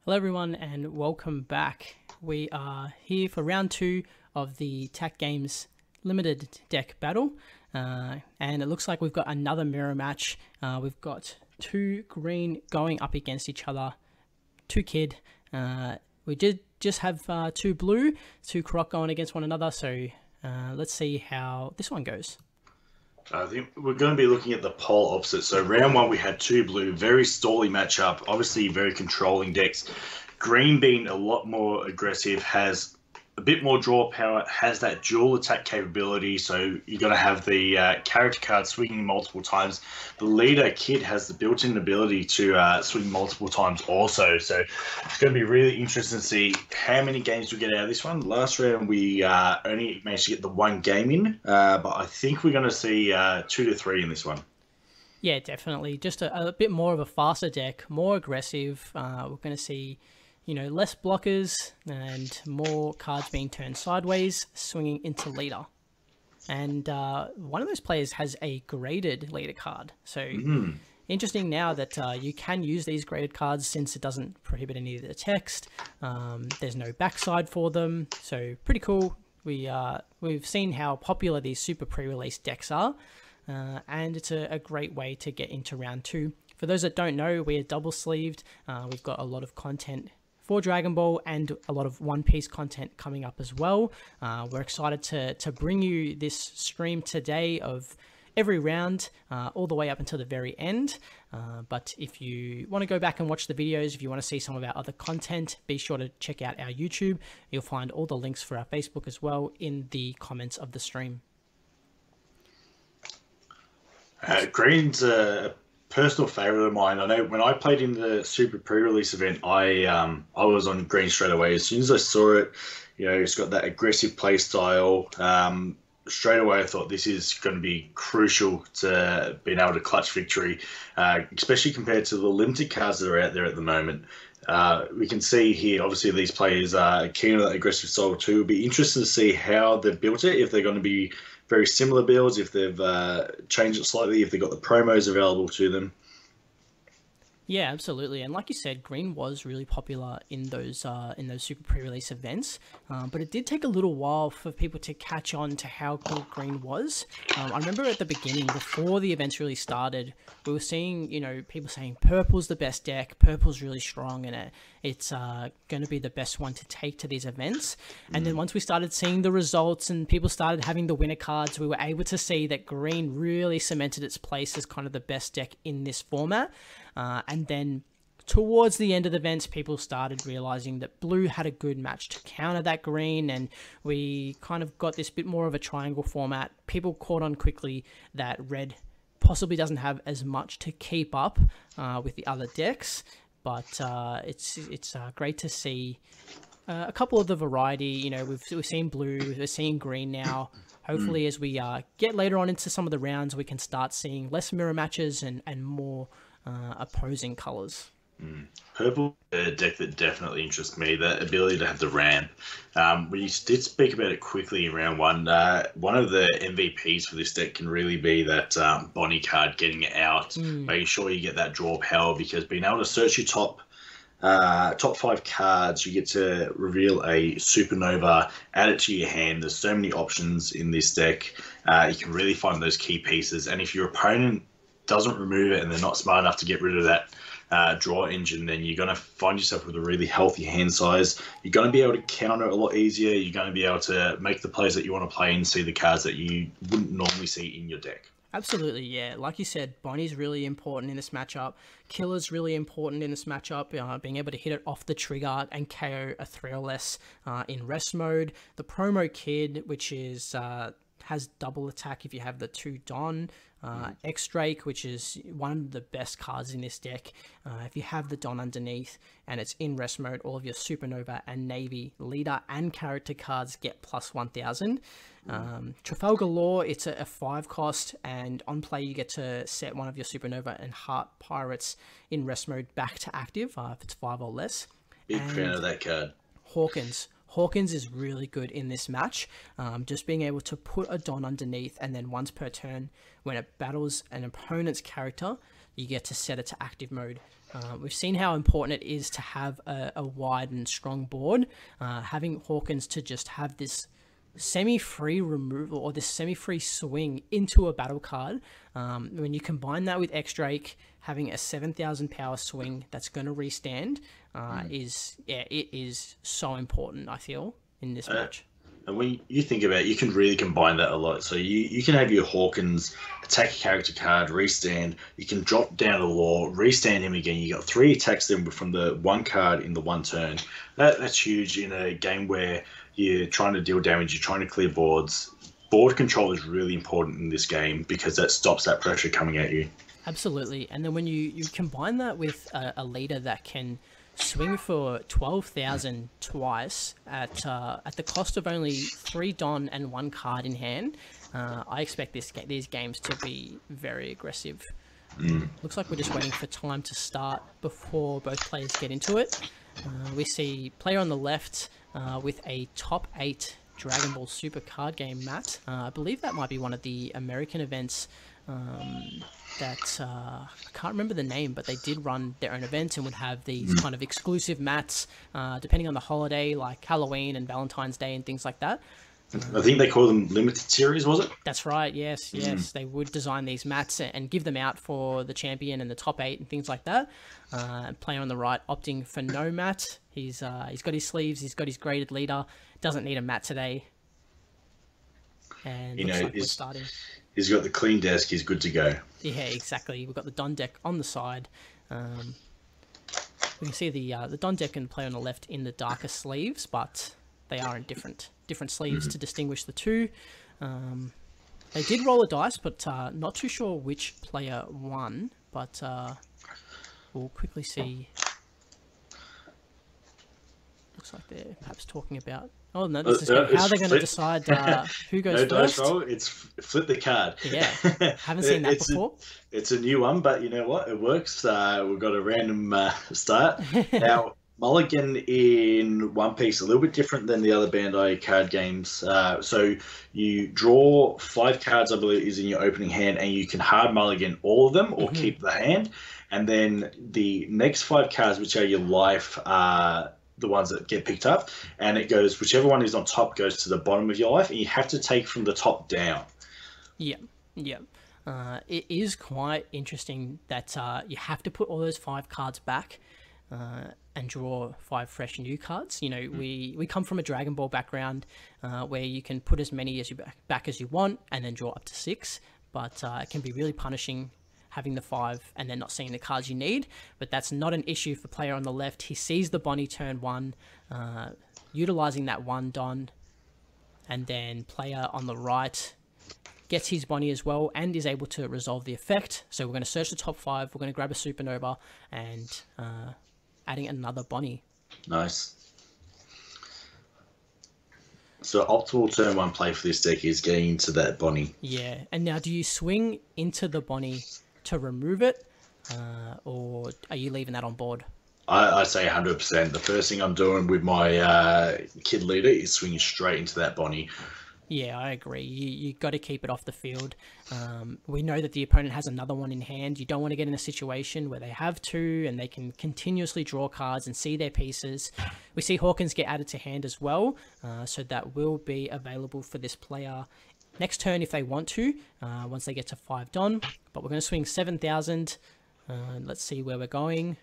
Hello everyone and welcome back. We are here for round 2 of the TAC Games Limited Deck Battle, and it looks like we've got another mirror match. We've got 2 green going up against each other, 2 kid. We did just have 2 blue, 2 croc going against one another, so let's see how this one goes. I think we're going to be looking at the pole opposite. So round 1 we had 2 blue, very stally matchup, obviously very controlling decks. Green being a lot more aggressive, has a bit more draw power, has that dual attack capability, so you're going to have the character card swinging multiple times. The leader kid has the built-in ability to swing multiple times also, so it's going to be really interesting to see how many games we get out of this one. Last round we only managed to get the 1 game in, but I think we're going to see 2 to 3 in this one. Yeah, definitely. Just a bit more of a faster deck, more aggressive. We're going to see, less blockers and more cards being turned sideways, swinging into leader. And one of those players has a graded leader card. So interesting now that you can use these graded cards since it doesn't prohibit any of the text. There's no backside for them. So pretty cool. We've seen how popular these super pre-release decks are. And it's a great way to get into round 2. For those that don't know, we're double sleeved. We've got a lot of content for Dragon Ball and a lot of One Piece content coming up as well. We're excited to bring you this stream today of every round all the way up until the very end. But if you want to go back and watch the videos, if you want to see some of our other content, be sure to check out our YouTube. You'll find all the links for our Facebook as well in the comments of the stream. Green's a personal favourite of mine. I know when I played in the Super pre-release event, I was on green straight away. As soon as I saw it, it's got that aggressive play style. Straight away, I thought this is going to be crucial to being able to clutch victory, especially compared to the limited cards that are out there at the moment. We can see here, obviously, these players are keen on that aggressive style too. It'll be interesting to see how they've built it, if they're going to be very similar builds, if they've changed it slightly, if they've got the promos available to them. Yeah, absolutely. And like you said, green was really popular in those super pre-release events, but it did take a little while for people to catch on to how good green was. I remember at the beginning, before the events really started, we were seeing, people saying purple's the best deck, purple's really strong, and it's going to be the best one to take to these events. And then once we started seeing the results and people started having the winner cards, we were able to see that green really cemented its place as kind of the best deck in this format. And then towards the end of the events, people started realizing that blue had a good match to counter that green, and we kind of got this bit more of a triangle format. People caught on quickly that red possibly doesn't have as much to keep up with the other decks, but it's great to see a couple of the variety. We've seen blue, we're seeing green now. Hopefully, as we get later on into some of the rounds, we can start seeing less mirror matches and more opposing colors. Purple, a deck that definitely interests me, the ability to have the ramp. We did speak about it quickly in round 1. One of the MVPs for this deck can really be that Bonnie card, getting it out, making sure you get that draw power, because being able to search your top 5 cards, you get to reveal a supernova, add it to your hand. There's so many options in this deck. You can really find those key pieces, and if your opponent doesn't remove it and they're not smart enough to get rid of that draw engine, then you're going to find yourself with a really healthy hand size. You're going to be able to counter it a lot easier. You're going to be able to make the plays that you want to play and see the cards that you wouldn't normally see in your deck. Absolutely, yeah. Like you said, Bonnie's really important in this matchup. Killer's really important in this matchup, being able to hit it off the trigger and KO a 3 or less in rest mode. The promo kid, which is has double attack if you have the 2 Don. X-Drake, which is one of the best cards in this deck. If you have the Don underneath and it's in rest mode, all of your Supernova and Navy leader and character cards get plus 1000. Trafalgar Law, it's a 5 cost, and on play you get to set one of your Supernova and Heart Pirates in rest mode back to active if it's 5 or less. Big fan of that card. Hawkins. Hawkins is really good in this match, just being able to put a Don underneath, and then once per turn, when it battles an opponent's character, you get to set it to active mode. We've seen how important it is to have a wide and strong board. Having Hawkins to just have this semi-free removal or this semi-free swing into a battle card, when you combine that with X-Drake having a 7,000 power swing that's going to restand, it is so important, I feel, in this match. And when you think about it, you can really combine that a lot. So you can have your Hawkins attack a character card, restand. You can drop down a law, restand him again. You got 3 attacks then from the 1 card in the 1 turn. That's huge in a game where you're trying to deal damage, you're trying to clear boards. Board control is really important in this game because that stops that pressure coming at you. Absolutely. And then when you combine that with a leader that can swing for 12,000 twice at the cost of only 3 Don and 1 card in hand, I expect these games to be very aggressive. Looks like we're just waiting for time to start before both players get into it. We see player on the left with a top 8 Dragon Ball Super card game, Matt. I believe that might be one of the American events that I can't remember the name, but they did run their own events and would have these kind of exclusive mats depending on the holiday, like Halloween and Valentine's Day and things like that. I think they call them limited series, was it? That's right, yes. They would design these mats and give them out for the champion and the top 8 and things like that. Player on the right opting for no mat. He's got his sleeves, he's got his graded leader, doesn't need a mat today. And looks like we're starting. He's got the clean desk, he's good to go. Yeah, exactly. We've got the Don deck on the side. We can see the Don deck and player on the left in the darker sleeves, but they are in different sleeves to distinguish the two. They did roll a dice, but not too sure which player won. But we'll quickly see. Looks like they're perhaps talking about. Oh no, this is how they're going to decide who goes first. No dice roll. It's flip the card. Yeah, haven't seen that before. It's a new one, but you know what? It works. We've got a random start now. Mulligan in One Piece, a little bit different than the other Bandai card games. So you draw 5 cards, I believe, is in your opening hand, and you can hard mulligan all of them or keep the hand. And then the next 5 cards, which are your life, are the ones that get picked up. And it goes, whichever one is on top goes to the bottom of your life, and you have to take from the top down. Yeah. It is quite interesting that you have to put all those 5 cards back. And draw 5 fresh new cards. You know, we come from a Dragon Ball background where you can put as many as you back as you want and then draw up to 6, but it can be really punishing having the 5 and then not seeing the cards you need. But that's not an issue for player on the left. He sees the Bonnie turn 1, utilizing that 1 Don, and then player on the right gets his Bonnie as well and is able to resolve the effect. So we're going to search the top 5, we're going to grab a Supernova and adding another Bonnie. Nice. So optimal turn 1 play for this deck is getting into that Bonnie. Yeah, and now do you swing into the Bonnie to remove it, or are you leaving that on board? I say 100%. The first thing I'm doing with my kid leader is swinging straight into that Bonnie. Yeah, I agree. You got to keep it off the field. We know that the opponent has another one in hand. You don't want to get in a situation where they have 2 and they can continuously draw cards and see their pieces. We see Hawkins get added to hand as well, so that will be available for this player next turn if they want to, once they get to 5 Don. But we're going to swing 7,000. Let's see where we're going.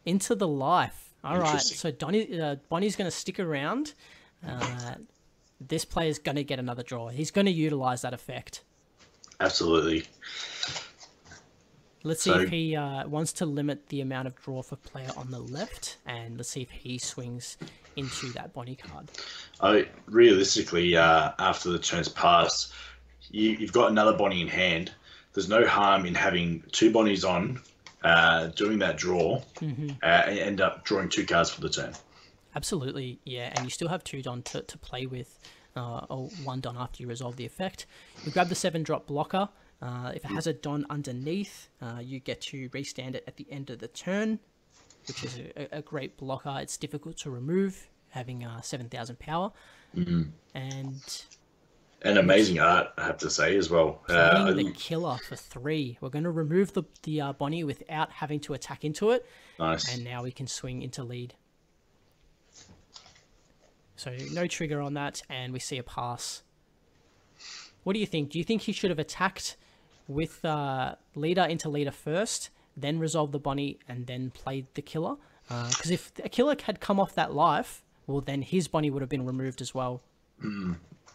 Into the life. All right, so Bonnie's going to stick around. This player's going to get another draw. He's going to utilize that effect. Absolutely. Let's see if he wants to limit the amount of draw for player on the left, and let's see if he swings into that Bonnie card. Realistically, after the turn's passed, you've got another Bonnie in hand. There's no harm in having 2 Bonnies on, doing that draw, and end up drawing 2 cards for the turn. Absolutely, yeah, and you still have 2 Don to play with, or 1 Don after you resolve the effect. You grab the 7-drop blocker. If it has a Don underneath, you get to restand it at the end of the turn. which is a great blocker. It's difficult to remove, having 7,000 power. And amazing art, I have to say, as well. playing the killer for 3. We're going to remove the Bonnie without having to attack into it. Nice. And now we can swing into lead. So no trigger on that, and we see a pass. What do you think? Do you think he should have attacked with leader into leader first, then resolved the Bonnie, and then played the killer? Because if a killer had come off that life, well, then his Bonnie would have been removed as well.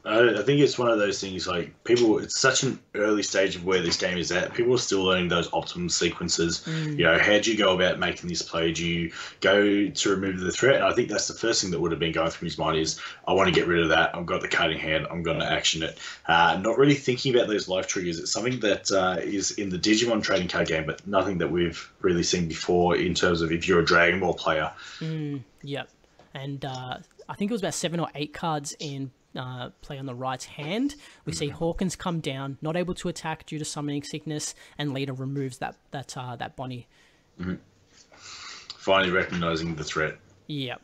I think it's one of those things, like, people, it's such an early stage of where this game is at. People are still learning those optimum sequences. You know, how do you go about making this play? Do you go to remove the threat? And I think that's the first thing that would have been going through his mind is, I want to get rid of that. I've got the card in hand. I'm going to action it. Not really thinking about those life triggers. It's something that is in the Digimon trading card game, but nothing that we've really seen before in terms of if you're a Dragon Ball player. Yep. And I think it was about 7 or 8 cards in play on the right hand. We see Hawkins come down, not able to attack due to summoning sickness, and later removes that Bonnie. Finally recognizing the threat. Yeah.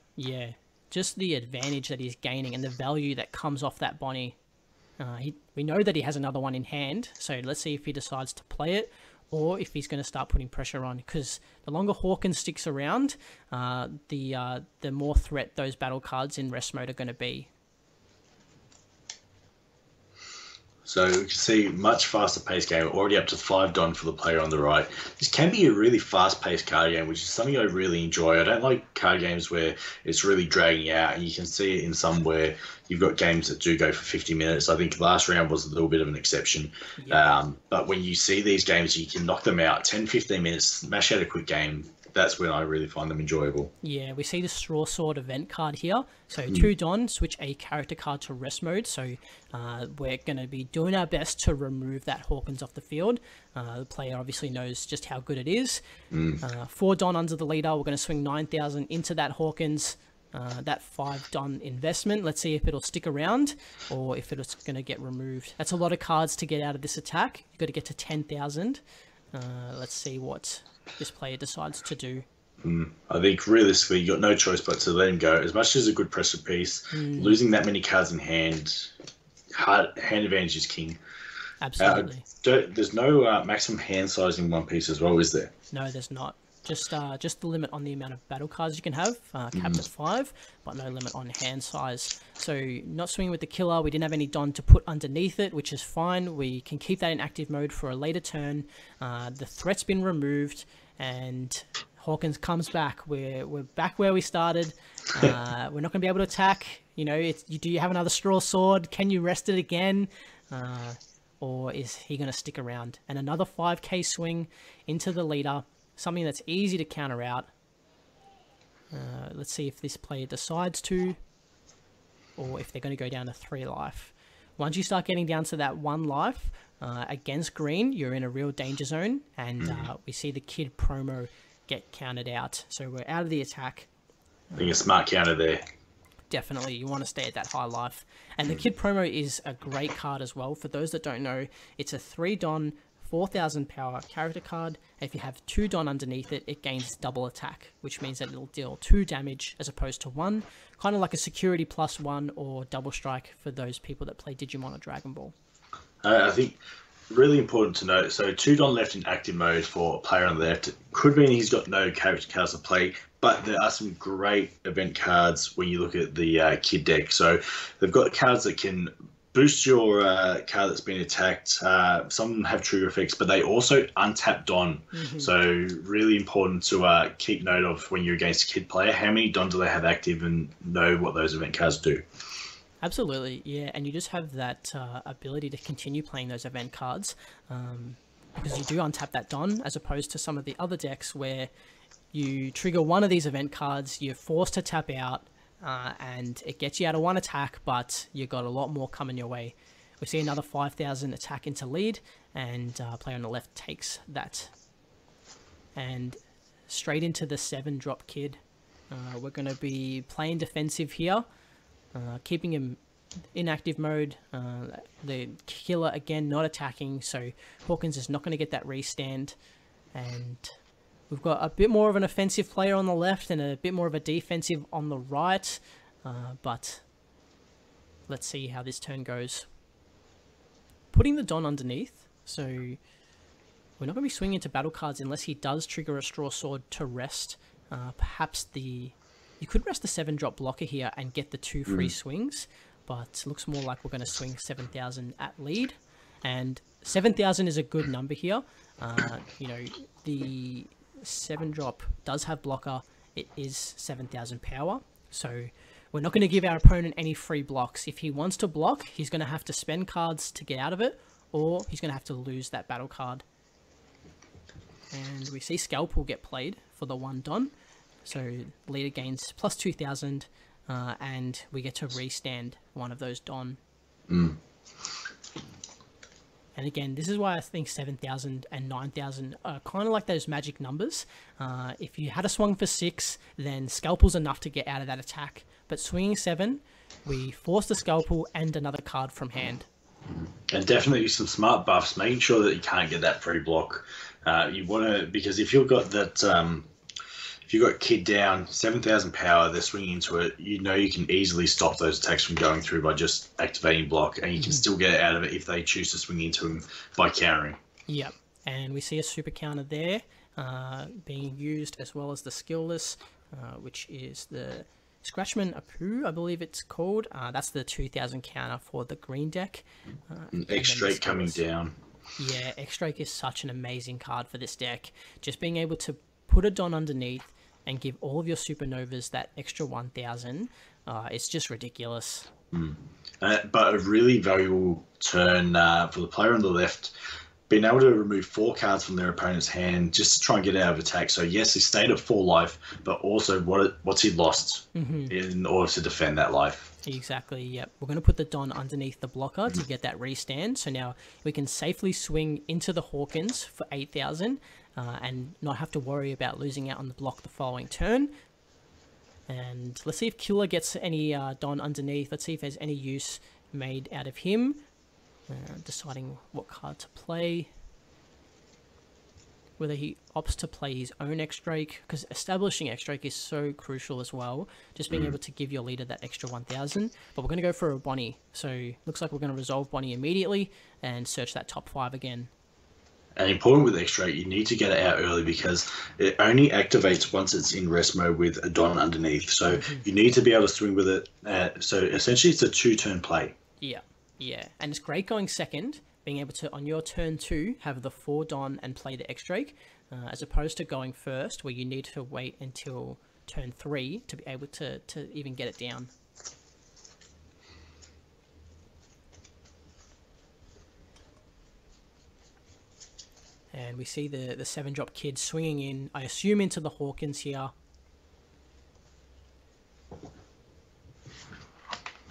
Just the advantage that he's gaining and the value that comes off that Bonnie. We know that he has another one in hand, so let's see if he decides to play it or if he's going to start putting pressure on, because the longer Hawkins sticks around, the more threat those battle cards in rest mode are going to be. So we can see much faster paced game, already up to 5 Don for the player on the right. This can be a really fast paced card game, which is something I really enjoy. I don't like card games where it's really dragging out, and you can see it in some where you've got games that do go for 50 minutes. I think last round was a little bit of an exception. But when you see these games, you can knock them out 10, 15 minutes, smash out a quick game. That's when I really find them enjoyable. Yeah, we see the Straw Sword event card here. So 2 Don, switch a character card to rest mode. So we're going to be doing our best to remove that Hawkins off the field. The player obviously knows just how good it is. 4 Don under the leader. We're going to swing 9,000 into that Hawkins. That 5 Don investment. Let's see if it'll stick around or if it's going to get removed. That's a lot of cards to get out of this attack. You've got to get to 10,000. Let's see what this player decides to do. I think realistically, you got no choice but to let him go. As much as a good pressure piece, losing that many cards in hand, hand advantage is king. Absolutely. There's no maximum hand size in One Piece as well, is there? No, there's not. Just the limit on the amount of battle cards you can have, capped at 5, but no limit on hand size. So not swinging with the killer. We didn't have any Don to put underneath it, which is fine. We can keep that in active mode for a later turn. The threat's been removed, and Hawkins comes back. We're back where we started. We're not going to be able to attack. You know, do you have another Straw Sword? Can you rest it again? Or is he going to stick around? And another 5k swing into the leader. Something that's easy to counter out. Let's see if this player decides to, or if they're going to go down to 3 life. Once you start getting down to that 1 life, against green, you're in a real danger zone, and we see the Kid promo get countered out. So we're out of the attack. I think a smart counter there. Definitely, you want to stay at that high life. And the Kid promo is a great card as well. For those that don't know, it's a 3 Don, 4,000 power character card. If you have 2 Don underneath it, it gains double attack, which means that it'll deal 2 damage as opposed to 1. Kind of like a security +1 or double strike for those people that play Digimon or Dragon Ball. I think really important to note, so 2 Don left in active mode for a player on the left. It could mean he's got no character cards to play, but there are some great event cards when you look at the Kid deck. So they've got cards that can boost your card that's been attacked. Some have trigger effects, but they also untap Don. So really important to keep note of when you're against a Kid player. How many Don do they have active, and know what those event cards do. Absolutely, yeah. And you just have that ability to continue playing those event cards because you do untap that Don, as opposed to some of the other decks where you trigger one of these event cards, you're forced to tap out, and it gets you out of 1 attack, but you got a lot more coming your way. We see another 5,000 attack into lead, and player on the left takes that. And straight into the 7 drop Kid. We're going to be playing defensive here, keeping him in active mode. The killer, again, not attacking, so Hawkins is not going to get that restand. And We've got a bit more of an offensive player on the left and a bit more of a defensive on the right. But let's see how this turn goes. Putting the Don underneath. So we're not going to be swinging into battle cards unless he does trigger a Straw Sword to rest. Perhaps you could rest the 7-drop blocker here and get the 2 free swings. But it looks more like we're going to swing 7,000 at lead. And 7,000 is a good number here. You know, the 7-drop does have blocker. It is 7,000 power. So we're not going to give our opponent any free blocks. If he wants to block, he's going to have to spend cards to get out of it, or he's going to have to lose that battle card. And we see Scalpel get played for the 1 Don. So leader gains plus 2,000, and we get to restand one of those Don. And again, this is why I think 7,000 and 9,000 are kind of like those magic numbers. If you had a swung for 6, then Scalpel's enough to get out of that attack. But swinging 7, we force the Scalpel and another card from hand. And definitely some smart buffs, making sure that you can't get that free block. You want to, because if you've got that, if you've got Kid down, 7,000 power, they're swinging into it, you know you can easily stop those attacks from going through by just activating block, and you can still get out of it if they choose to swing into him by countering. Yep, and we see a super counter there being used, as well as the skillless, which is the Scratchman Apu, I believe it's called. That's the 2,000 counter for the green deck. X-Drake coming down. Yeah, X-Drake is such an amazing card for this deck. Just being able to put a Don underneath and give all of your supernovas that extra 1,000, it's just ridiculous. But a really valuable turn for the player on the left, being able to remove 4 cards from their opponent's hand just to try and get out of attack. So yes, he stayed at 4 life, but also what's he lost in order to defend that life. Exactly, yep. We're going to put the Don underneath the blocker to get that restand. So now we can safely swing into the Hawkins for 8,000 and not have to worry about losing out on the block the following turn. And let's see if Killer gets any Don underneath. Let's see if there's any use made out of him. Deciding what card to play. Whether he opts to play his own X-Drake, because establishing X-Drake is so crucial as well. Just being able to give your leader that extra 1,000. But we're going to go for a Bonnie. So looks like we're going to resolve Bonnie immediately and search that top 5 again. And important with X-Drake, you need to get it out early because it only activates once it's in rest mode with a Don underneath. So you need to be able to swing with it. So essentially it's a 2-turn play. Yeah, yeah. And it's great going second, being able to, on your turn 2, have the 4 Don and play the X-Drake, as opposed to going first, where you need to wait until turn 3 to be able to even get it down. And we see the 7-drop Kid swinging in, I assume into the Hawkins here.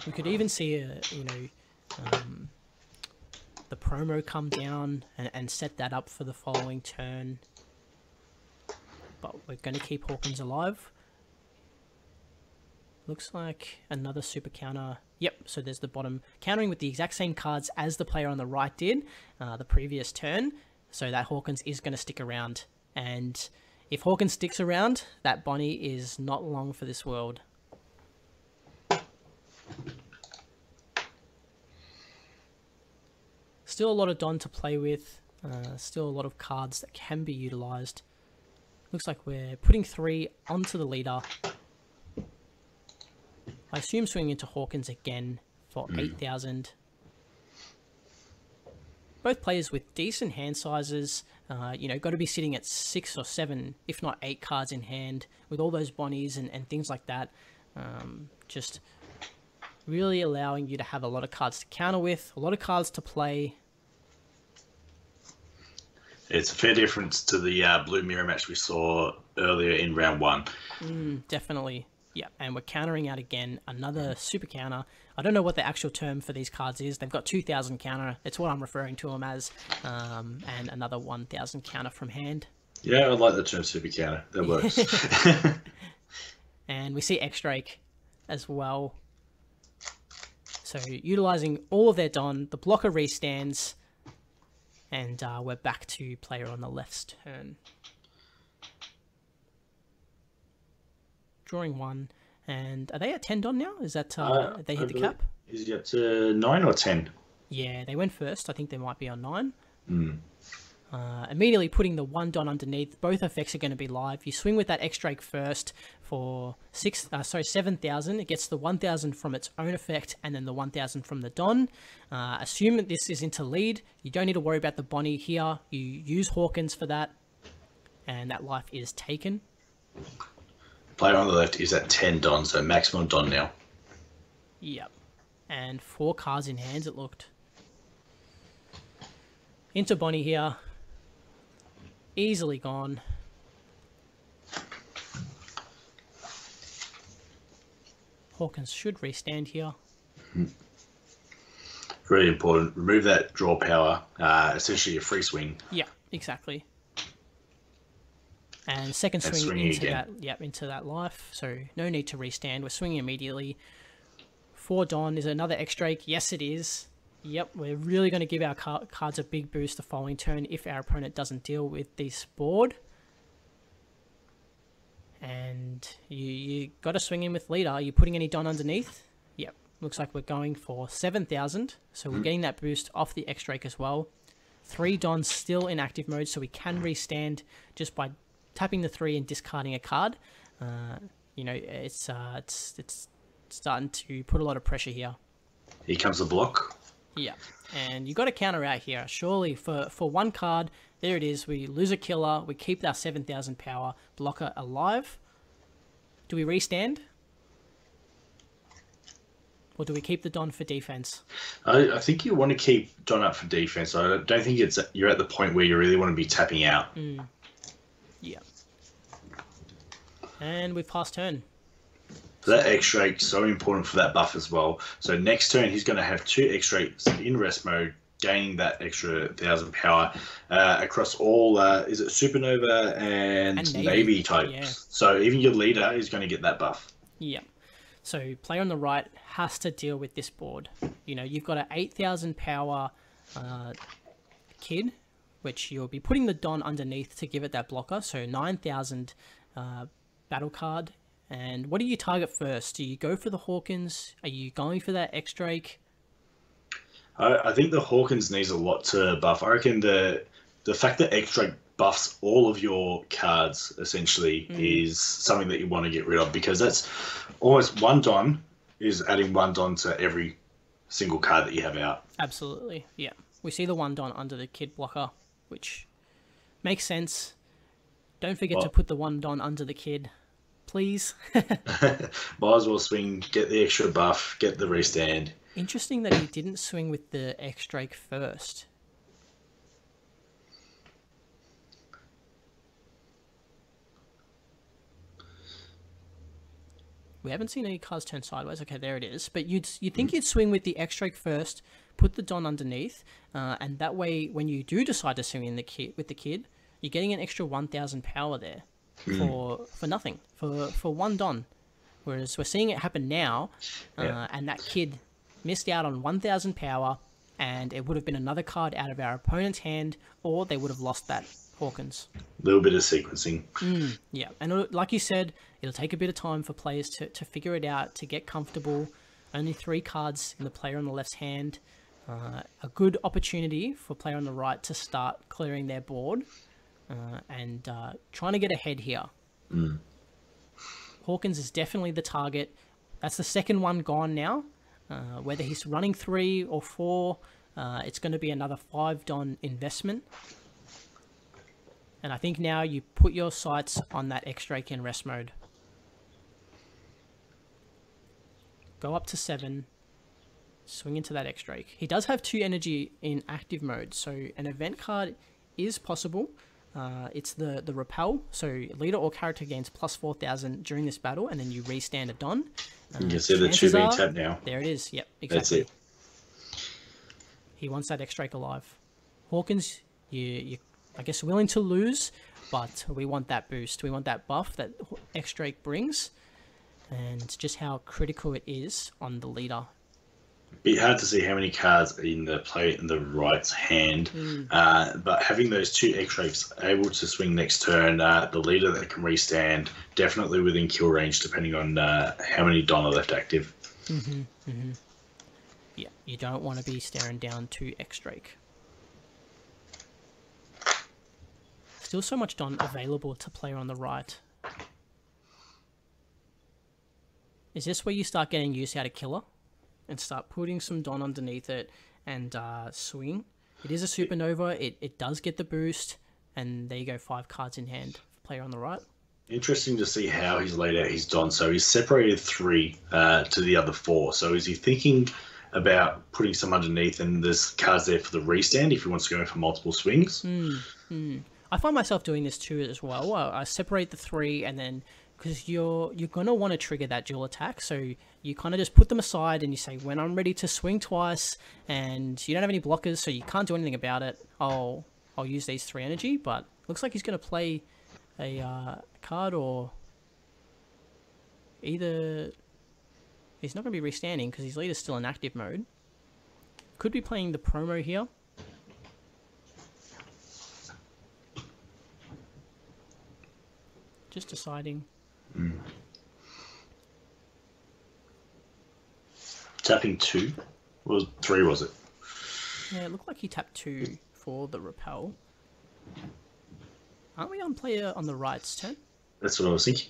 We could even see the promo come down and set that up for the following turn. But we're going to keep Hawkins alive. Looks like another super counter. Yep, so there's the bottom. Countering with the exact same cards as the player on the right did the previous turn. So that Hawkins is going to stick around. And if Hawkins sticks around, that Bonnie is not long for this world. Still a lot of Don to play with. Still a lot of cards that can be utilised. Looks like we're putting 3 onto the leader. I assume swinging into Hawkins again for 8,000. Both players with decent hand sizes, got to be sitting at 6 or 7, if not 8 cards in hand, with all those Bonnies and things like that. Just really allowing you to have a lot of cards to counter with, a lot of cards to play. It's a fair difference to the blue mirror match we saw earlier in round 1. Definitely. Yeah, and we're countering out again, another super counter. I don't know what the actual term for these cards is. They've got 2,000 counter. It's what I'm referring to them as. And another 1,000 counter from hand. Yeah, I like the term super counter. That works. And we see X-Drake as well. So utilizing all of their Don, the blocker restands, and we're back to player on the left's turn. drawing 1. And are they at 10 Don now? Is that they hit the cap? Is it at 9 or 10? Yeah, they went first. I think they might be on 9. Mm. Immediately putting the 1 Don underneath. Both effects are going to be live. You swing with that X-Drake first for 7,000. It gets the 1,000 from its own effect and then the 1,000 from the Don. Assume that this is into lead. You don't need to worry about the Bonnie here. You use Hawkins for that. And that life is taken. Player on the left is at 10 Don, so maximum Don now. Yep. And 4 cards in hands, it looked. Into Bonnie here. Easily gone. Hawkins should restand here. Very important. Remove that draw power. Essentially a free swing. Yeah, exactly. And second swing into that. Yep, into that life. So no need to restand. We're swinging immediately. 4 Don. Is it another X-Drake? Yes, it is. Yep, we're really going to give our cards a big boost the following turn if our opponent doesn't deal with this board. And you got to swing in with leader. Are you putting any Don underneath? Yep, looks like we're going for 7,000. So we're getting that boost off the X-Drake as well. 3 Dons still in active mode, so we can restand just by tapping the 3 and discarding a card. You know, it's starting to put a lot of pressure here. Here comes the block. Yeah, and you got to counter out here. Surely for 1 card, there it is. We lose a killer. We keep our 7,000 power blocker alive. Do we restand? Or do we keep the Don for defense? I think you want to keep Don up for defense. I don't think you're at the point where you really want to be tapping out. Yeah. And we've passed turn. That X-Drake so important for that buff as well. So next turn, he's going to have 2 X-Drakes in rest mode, gaining that extra 1,000 power across all, is it Supernova and Navy types. Yeah. So even your leader is going to get that buff. Yeah. So player on the right has to deal with this board. You know, you've got an 8,000 power kid, which you'll be putting the Don underneath to give it that blocker. So 9,000 battle card. And what do you target first? Do you go for the Hawkins? Are you going for that X-Drake? I think the Hawkins needs a lot to buff. I reckon the fact that X-Drake buffs all of your cards, essentially, is something that you want to get rid of, because that's almost 1 Don is adding 1 Don to every single card that you have out. Absolutely, yeah. We see the 1 Don under the kid blocker, which makes sense. Don't forget to put the 1 Don under the kid. Please. Might as well swing, get the extra buff, get the restand. Interesting that he didn't swing with the X-Drake first. We haven't seen any cards turn sideways. Okay, there it is. But you'd think you'd swing with the X-Drake first, put the Don underneath, and that way, when you do decide to swing in with the kid, you're getting an extra 1,000 power there. For nothing, for 1 Don, whereas we're seeing it happen now, and that kid missed out on 1,000 power, and it would have been another card out of our opponent's hand, or they would have lost that Hawkins. A little bit of sequencing. Yeah, and like you said, it'll take a bit of time for players to figure it out, to get comfortable. Only 3 cards in the player on the left's hand. A good opportunity for player on the right to start clearing their board. And trying to get ahead here. Hawkins is definitely the target. That's the second one gone now. Whether he's running 3 or 4, it's going to be another 5 Don investment. And I think now you put your sights on that X-Drake in rest mode. Go up to 7. Swing into that X-Drake. He does have 2 energy in active mode, so an event card is possible. It's the repel, so leader or character gains plus 4,000 during this battle, and then you restand a Don. You can see the 2 being tapped now. There it is. Yep, exactly. That's it. He wants that X-Drake alive. Hawkins, you I guess willing to lose, but we want that boost. We want that buff that X-Drake brings, and just how critical it is on the leader. Bit hard to see how many cards in the play in the right hand, but having those two X-rays able to swing next turn, the leader that can restand, definitely within kill range, depending on how many Don are left active. Yeah, you don't want to be staring down 2 X-Drake. Still so much Don available to play on the right. Is this where you start getting used how to killer? And start putting some Don underneath it and swing? It is a supernova, it does get the boost, and there you go, 5 cards in hand for player on the right. Interesting to see how he's laid out his Don. So he's separated 3 to the other 4. So is he thinking about putting some underneath, and there's cards there for the restand if he wants to go in for multiple swings? I find myself doing this too as well. I separate the 3, and then because you're gonna want to trigger that dual attack, so you kind of just put them aside and you say, when I'm ready to swing twice, and you don't have any blockers, so you can't do anything about it, I'll use these 3 energy. But looks like he's gonna play a card, or either he's not gonna be restanding because his leader's still in active mode. Could be playing the promo here. Just deciding. Tapping 2? Well, 3 was it? Yeah, it looked like he tapped 2 for the repel. Aren't we on player on the right's turn? That's what I was thinking.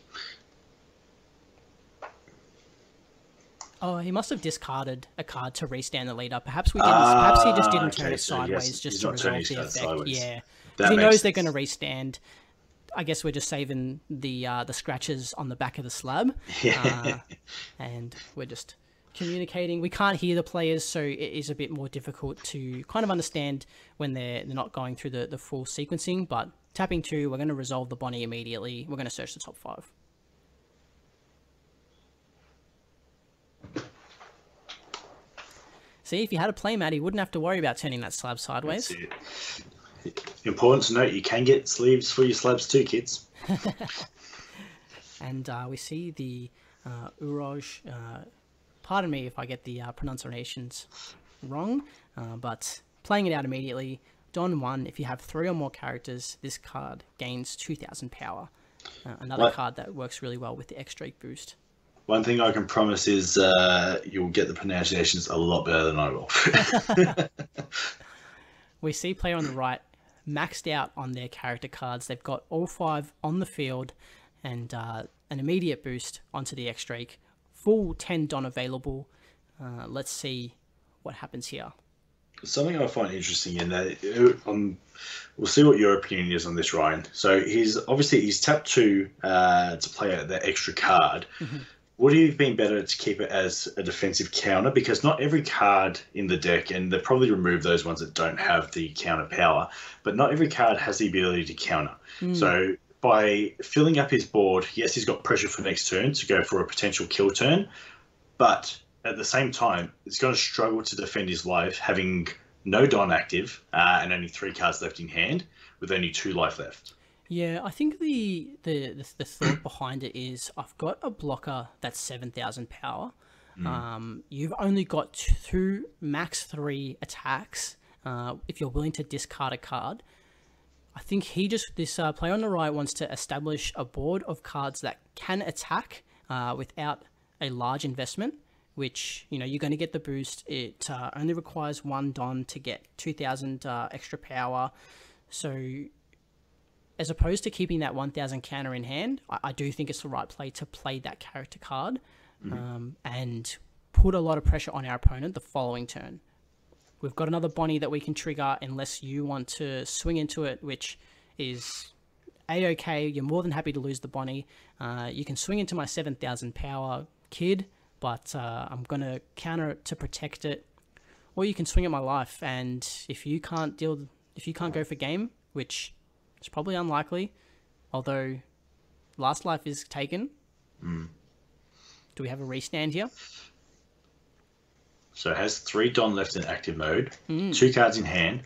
Oh, he must have discarded a card to restand the leader. Perhaps we didn't. Perhaps he just didn't turn it sideways just to resolve the effect. Sideways. Yeah, because he knows they're going to restand. I guess we're just saving the scratches on the back of the slab, and we're just communicating. We can't hear the players, so it is a bit more difficult to kind of understand when they're not going through the full sequencing. But tapping 2, we're going to resolve the Bonnie immediately. We're going to search the top 5. See, if you had a playmat, he wouldn't have to worry about turning that slab sideways. Important to note, you can get sleeves for your slabs too, kids. And we see the Uroj, pardon me if I get the pronunciations wrong, but playing it out immediately. Don 1, if you have 3 or more characters, this card gains 2,000 power. Another card that works really well with the X-Drake boost. One thing I can promise is you'll get the pronunciations a lot better than I will. We see player on the right maxed out on their character cards. They've got all 5 on the field and an immediate boost onto the X-Drake. Full 10 Don available. Let's see what happens here. Something I find interesting in that, we'll see what your opinion is on this, Ryan. So he's tapped 2 to play out that extra card. Would it have been better to keep it as a defensive counter? Because not every card in the deck, and they probably remove those ones that don't have the counter power, but not every card has the ability to counter. So by filling up his board, yes, he's got pressure for next turn to go for a potential kill turn, but at the same time, it's going to struggle to defend his life, having no Don active and only 3 cards left in hand, with only 2 life left. Yeah, I think the thought behind it is I've got a blocker that's 7,000 power. You've only got 2, max 3 attacks if you're willing to discard a card. I think this player on the right wants to establish a board of cards that can attack without a large investment, which, you're going to get the boost. It only requires 1 Don to get 2,000 extra power. So as opposed to keeping that 1,000 counter in hand, I do think it's the right play to play that character card and put a lot of pressure on our opponent the following turn. We've got another Bonnie that we can trigger unless you want to swing into it, which is A-okay. You're more than happy to lose the Bonnie. You can swing into my 7,000 power kid, but I'm going to counter it to protect it. Or you can swing at my life, and if you can't go for game, which it's probably unlikely, although last life is taken. Do we have a restand here? So it has 3 Don left in active mode, 2 cards in hand.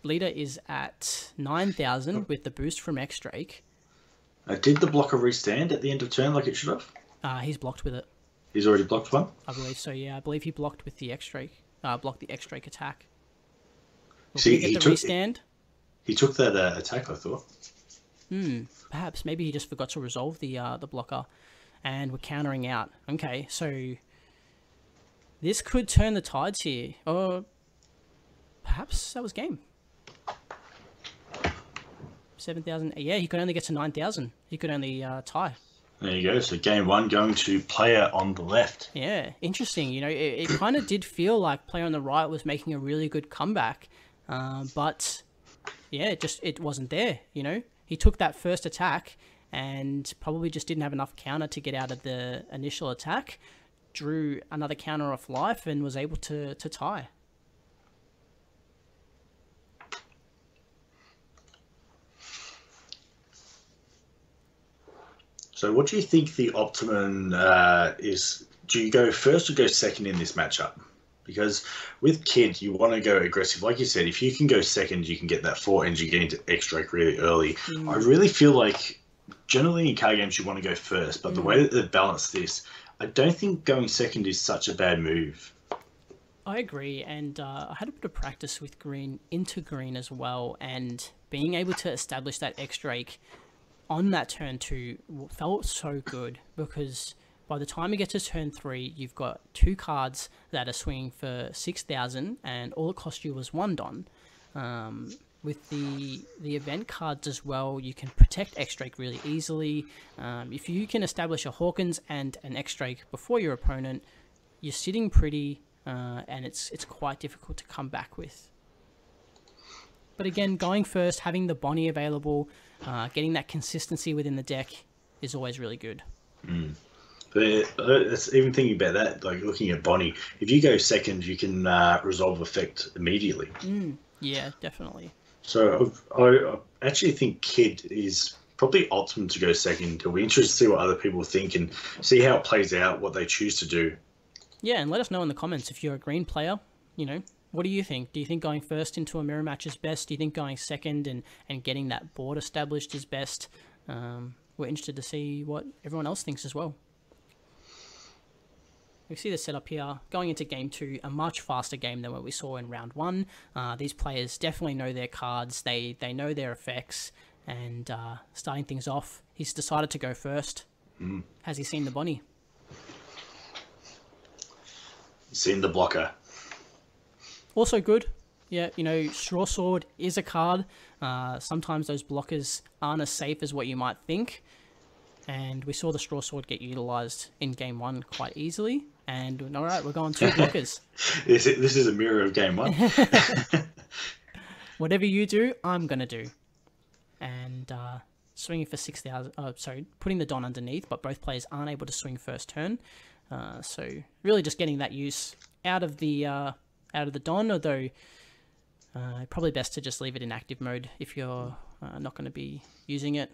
Leader is at 9,000 with the boost from X-Drake. Did the blocker restand at the end of turn like it should have? He's blocked with it. He's already blocked one? I believe so, yeah. I believe he blocked with the X-Drake. Blocked the X-Drake attack. Will See, he get the restand? He took that attack, I thought. Perhaps. Maybe he just forgot to resolve the blocker. And we're countering out. Okay, so this could turn the tides here. Or perhaps that was game. 7,000. Yeah, he could only get to 9,000. He could only tie. There you go. So game one going to player on the left. Yeah, interesting. You know, it kind of did feel like player on the right was making a really good comeback. But yeah, it wasn't there, you know. He took that first attack and probably just didn't have enough counter to get out of the initial attack. Drew another counter off life and was able to tie. So what do you think the optimum is? Do you go first or go second in this matchup? Because with Kid, you want to go aggressive. Like you said, if you can go second, you can get that 4 energy, get into X-Drake really early. I really feel like generally in card games, you want to go first. But the way that they've balanced this, I don't think going second is such a bad move. I agree. And I had a bit of practice with green into green as well. And being able to establish that X-Drake on that turn 2 felt so good, because by the time you get to turn 3, you've got 2 cards that are swinging for 6,000, and all it cost you was 1 Don. With the event cards as well, you can protect X-Drake really easily. If you can establish a Hawkins and an X-Drake before your opponent, you're sitting pretty, and it's quite difficult to come back with. But again, going first, having the Bonnie available, getting that consistency within the deck is always really good. But that's, even thinking about that, like looking at Bonnie, if you go second, you can resolve effect immediately. Yeah, definitely. So I actually think Kid is probably optimum to go second. It'll be interesting to see what other people think and see how it plays out, what they choose to do. Yeah, and let us know in the comments if you're a green player, you know, what do you think? Do you think going first into a mirror match is best? Do you think going second and getting that board established is best? We're interested to see what everyone else thinks as well. We see the setup here, going into game 2, a much faster game than what we saw in round 1. These players definitely know their cards, they know their effects, and starting things off, he's decided to go first. Has he seen the Bonnie? Seen the blocker. Also good. Yeah, you know, Straw Sword is a card. Sometimes those blockers aren't as safe as what you might think. And we saw the Straw Sword get utilised in game 1 quite easily. And all right, we're going 2 blockers. This is a mirror of game 1. Whatever you do, I'm going to do. And swinging for 6,000... Oh, sorry, putting the Don underneath, but both players aren't able to swing first turn. So really just getting that use out of the Don, although probably best to just leave it in active mode if you're not going to be using it.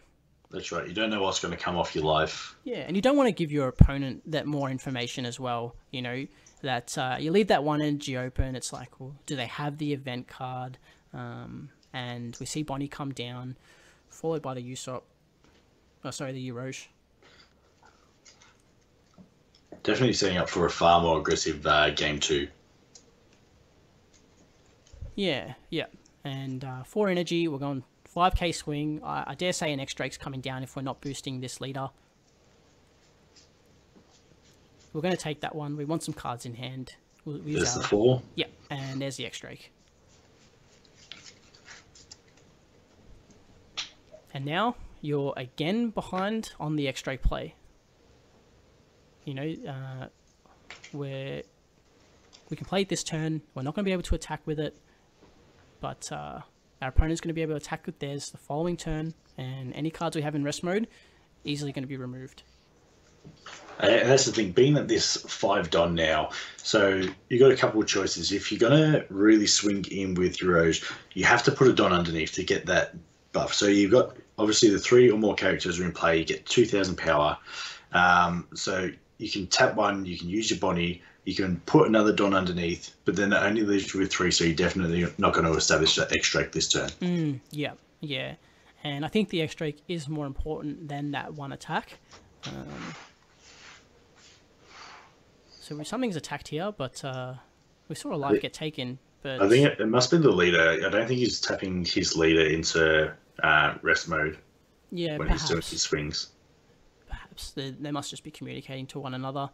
That's right. You don't know what's going to come off your life. Yeah, and you don't want to give your opponent that more information as well. You know, that you leave that 1 energy open. It's like, well, do they have the event card? And we see Bonnie come down, followed by the Usopp. Oh, sorry, the Uroge. Definitely setting up for a far more aggressive game 2. Yeah. And 4 energy, we're going 5k swing. I dare say an X-Drake's coming down if we're not boosting this leader. We're going to take that one. We want some cards in hand. There's the 4. Yeah, and there's the X-Drake. And now you're again behind on the X-Drake play. You know, we can play it this turn. We're not going to be able to attack with it, but our opponent's going to be able to attack with theirs the following turn, and any cards we have in rest mode easily going to be removed. And that's the thing, being at this 5 Don now, so you got a couple of choices. If you're going to really swing in with Uroge, you have to put a Don underneath to get that buff. So you've got, obviously, the 3 or more characters are in play, you get 2,000 power. So you can tap 1, you can use your Bonnie, you can put another Don underneath, but then it only leaves you with 3, so you're definitely not going to establish that X-Drake this turn. Yeah. And I think the X-Drake is more important than that 1 attack. So something's attacked here, but we saw a life get taken. But I think it must be the leader. I don't think he's tapping his leader into rest mode when he's doing his swings. Perhaps they must just be communicating to one another.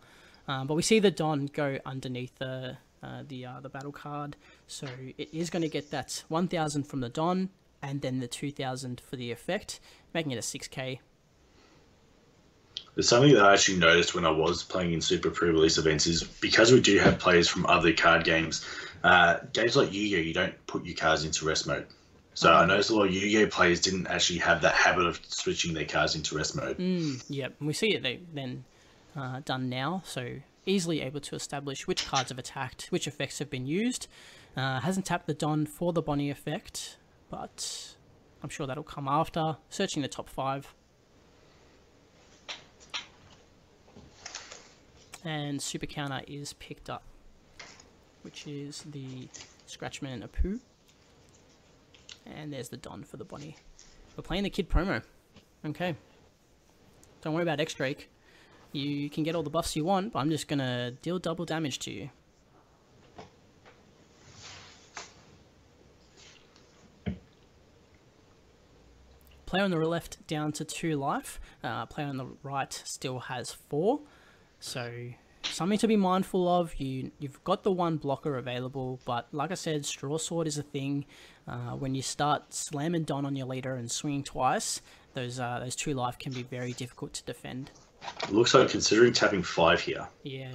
But we see the Don go underneath the battle card, so it is going to get that 1,000 from the Don, and then the 2,000 for the effect, making it a 6k. There's something that I actually noticed when I was playing in Super Pre-Release events is because we do have players from other card games, games like Yu-Gi-Oh! You don't put your cards into rest mode. So I noticed a lot of Yu-Gi-Oh! Players didn't actually have that habit of switching their cards into rest mode. Yep, and we see it then done now, so easily able to establish which cards have attacked, which effects have been used. Hasn't tapped the Don for the Bonnie effect, but I'm sure that'll come after. Searching the top 5. And super counter is picked up, which is the Scratchman Apu. And there's the Don for the Bonnie. We're playing the Kid promo. Okay. Don't worry about X-Drake. You can get all the buffs you want, but I'm just going to deal double damage to you. Player on the left down to 2 life. Player on the right still has 4. So something to be mindful of. You've got the 1 blocker available, but like I said, Straw Sword is a thing. When you start slamming Don on your leader and swinging twice, those 2 life can be very difficult to defend. It looks like considering tapping 5 here. Yeah.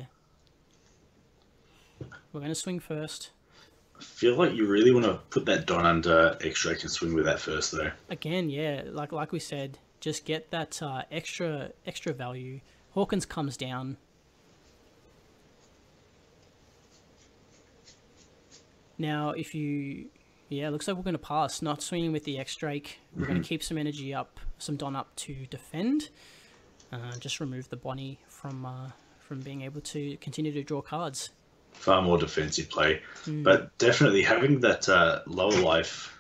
We're going to swing first. I feel like you really want to put that Don under X-Drake and swing with that first, though. Again, yeah, like we said, just get that extra value. Hawkins comes down. Now, if you... Yeah, looks like we're going to pass. Not swinging with the X-Drake. We're going to keep some energy up, some Don up to defend. Just remove the Bonnie from being able to continue to draw cards. Far more defensive play. But definitely having that lower life...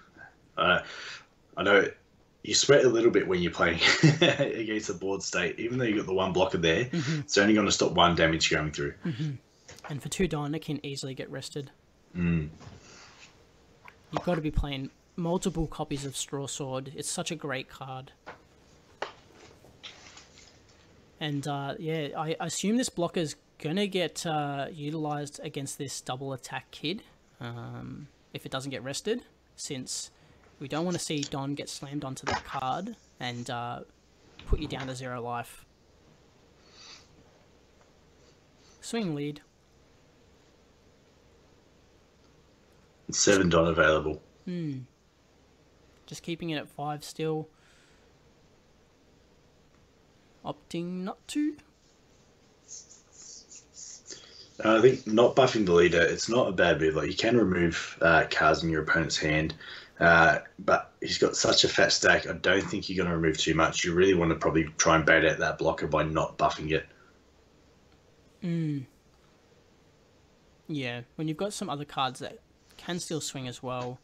I know... You sweat a little bit when you're playing against the board state. Even though you got the 1 blocker there, it's only going to stop 1 damage going through. And for 2 Don, it can easily get rested. You've got to be playing multiple copies of Straw Sword. It's such a great card. And yeah, I assume this blocker's going to get utilized against this double attack Kid if it doesn't get rested, since... We don't want to see Don get slammed onto that card and put you down to 0 life. Swing lead. 7 Don available. Just keeping it at 5 still. Opting not to. I think not buffing the leader, it's not a bad move. Like, you can remove cards in your opponent's hand. But he's got such a fat stack, I don't think you're going to remove too much. You really want to probably try and bait out that blocker by not buffing it. Yeah, when you've got some other cards that can still swing as well.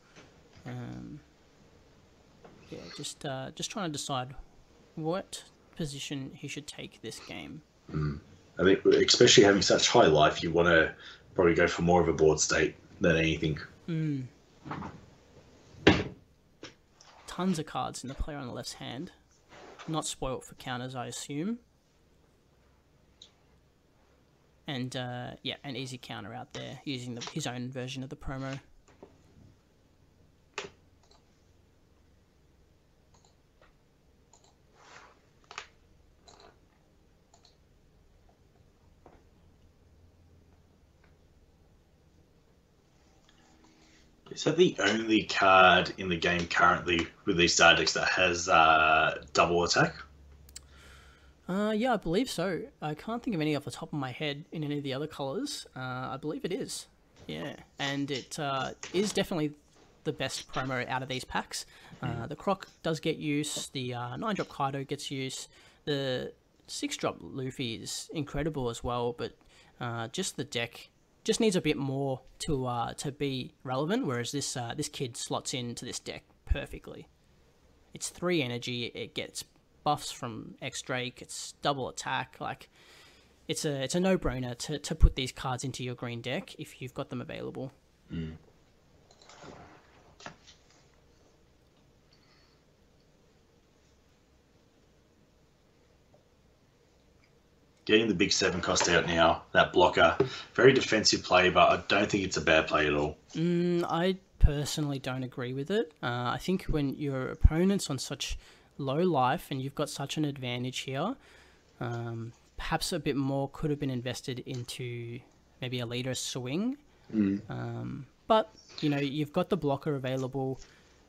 Yeah, just trying to decide what position he should take this game. I think, especially having such high life, you want to probably go for more of a board state than anything. Tons of cards in the player on the left's hand. Not spoilt for counters, I assume. And yeah, an easy counter out there using his own version of the promo. Is that the only card in the game currently with these star decks that has double attack? Yeah, I believe so. I can't think of any off the top of my head in any of the other colours. I believe it is. Yeah, and it is definitely the best promo out of these packs. The Croc does get use. The 9-drop Kaido gets use. The 6-drop Luffy is incredible as well, but just the deck just needs a bit more to be relevant, whereas this Kid slots into this deck perfectly. It's 3 energy, it gets buffs from X-Drake, it's double attack, like, it's a no-brainer to put these cards into your green deck if you've got them available. Getting the big 7 cost out now, that blocker, very defensive play, but I don't think it's a bad play at all. I personally don't agree with it. I think when your opponent's on such low life and you've got such an advantage here, perhaps a bit more could have been invested into maybe a later swing. But, you know, you've got the blocker available,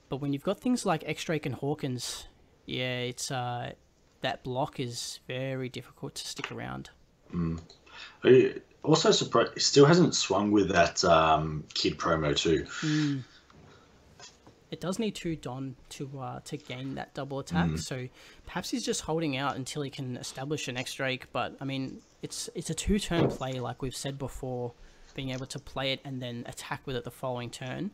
but when you've got things like X-Drake and Hawkins, yeah, it's that block is very difficult to stick around. Also surprised, he still hasn't swung with that Kid promo too. It does need 2 Don to gain that double attack, so perhaps he's just holding out until he can establish an X-Drake, but I mean, it's a 2-turn play like we've said before, being able to play it and then attack with it the following turn.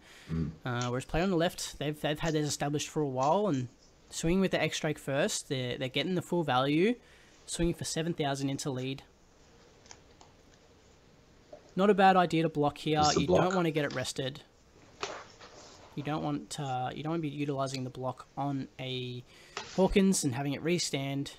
Whereas player on the left, they've had theirs established for a while, and swinging with the X-Drake first, they're getting the full value, swinging for 7,000 into lead. Not a bad idea to block here. You don't want to get it rested. You don't want to be utilizing the block on a Hawkins and having it restand.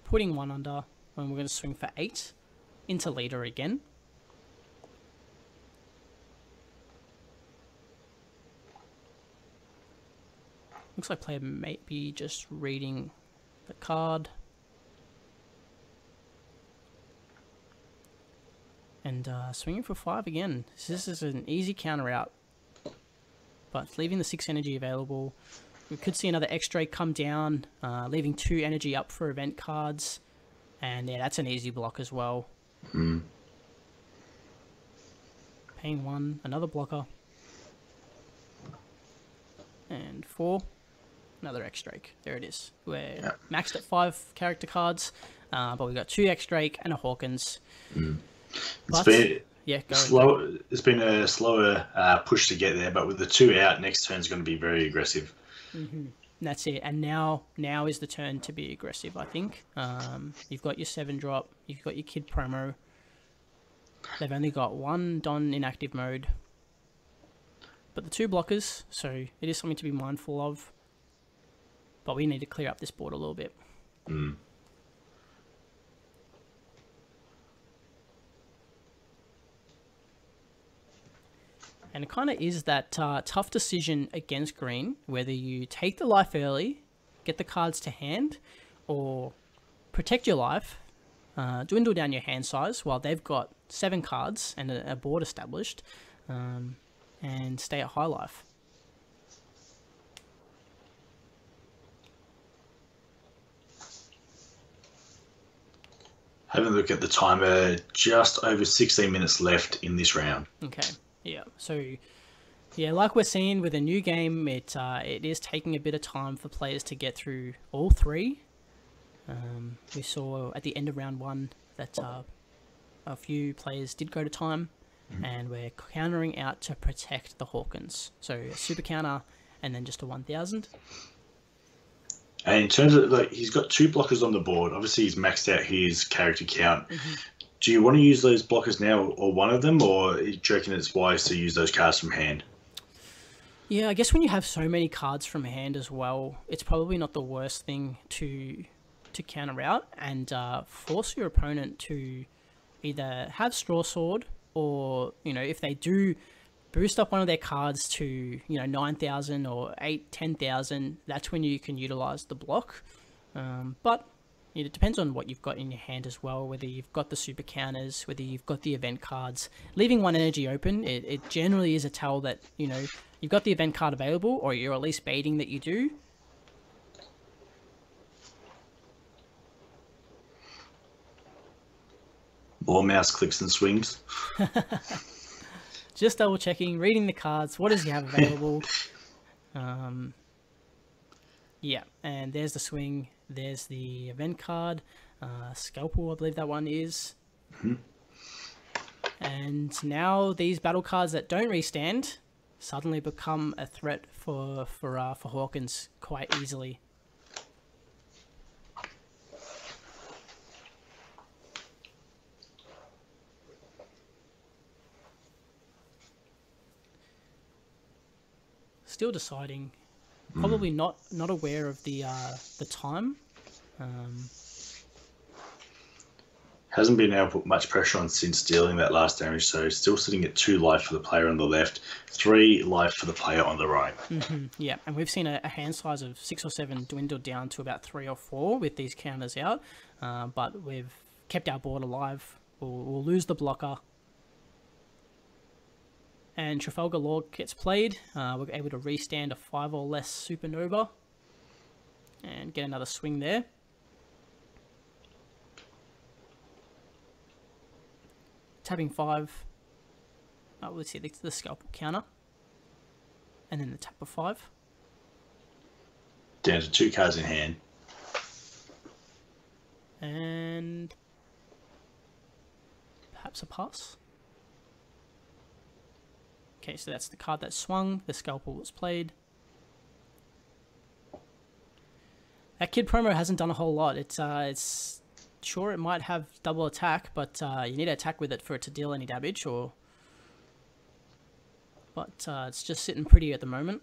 Putting 1 under, and we're going to swing for 8 into leader again. Looks like player may be just reading the card. And swinging for 5 again. This is an easy counter out. But leaving the 6 energy available. We could see another X-Drake come down, leaving 2 energy up for event cards. And yeah, that's an easy block as well. Paying 1, another blocker. And 4. Another X-Drake. There it is. We're maxed at 5 character cards, but we've got 2 X-Drake and a Hawkins. But, it's been a slower push to get there, but with the 2 out, next turn's going to be very aggressive. That's it. And now is the turn to be aggressive, I think. You've got your 7 drop. You've got your Kid promo. They've only got 1 Don in active mode. But the 2 blockers, so it is something to be mindful of. But we need to clear up this board a little bit. Mm. And it kind of is that tough decision against green, whether you take the life early, get the cards to hand, or protect your life, dwindle down your hand size while they've got 7 cards and a board established, and stay at high life. Having a look at the timer, just over 16 minutes left in this round. Okay, yeah. So, yeah, like we're seeing with a new game, it is taking a bit of time for players to get through all 3. We saw at the end of round 1 that a few players did go to time, and we're countering out to protect the Hawkins. So a super counter and then just a 1,000. And in terms of, like, he's got 2 blockers on the board. Obviously, he's maxed out his character count. Do you want to use those blockers now, or one of them, or do you reckon it's wise to use those cards from hand? Yeah, I guess when you have so many cards from hand as well, it's probably not the worst thing to counter out and force your opponent to either have Straw Sword, or, you know, if they do boost up one of their cards to, you know, 9,000 or 10,000, that's when you can utilize the block. But it depends on what you've got in your hand as well, whether you've got the super counters, whether you've got the event cards. Leaving 1 energy open, it generally is a tell that, you know, you've got the event card available, or you're at least baiting that you do. More mouse clicks and swings. Just double checking, reading the cards. What does he have available? Yeah, and there's the swing. There's the event card. Scalpel, I believe that one is. And now these battle cards that don't restand suddenly become a threat for Hawkins quite easily. Still deciding. Probably not aware of the time. Hasn't been able to put much pressure on since dealing that last damage, so still sitting at 2 life for the player on the left, 3 life for the player on the right. Yeah, and we've seen a hand size of 6 or 7 dwindle down to about 3 or 4 with these counters out, but we've kept our board alive. We'll lose the blocker. And Trafalgar Law gets played. We're able to restand a 5 or less Supernova and get another swing there. Tapping 5. Let's see, the scalpel counter. And then the tap of 5. Down to 2 cards in hand. And perhaps a pass. Okay, so that's the card that swung. The scalpel was played. That kid promo hasn't done a whole lot. It's sure it might have double attack, but you need to attack with it for it to deal any damage. But it's just sitting pretty at the moment.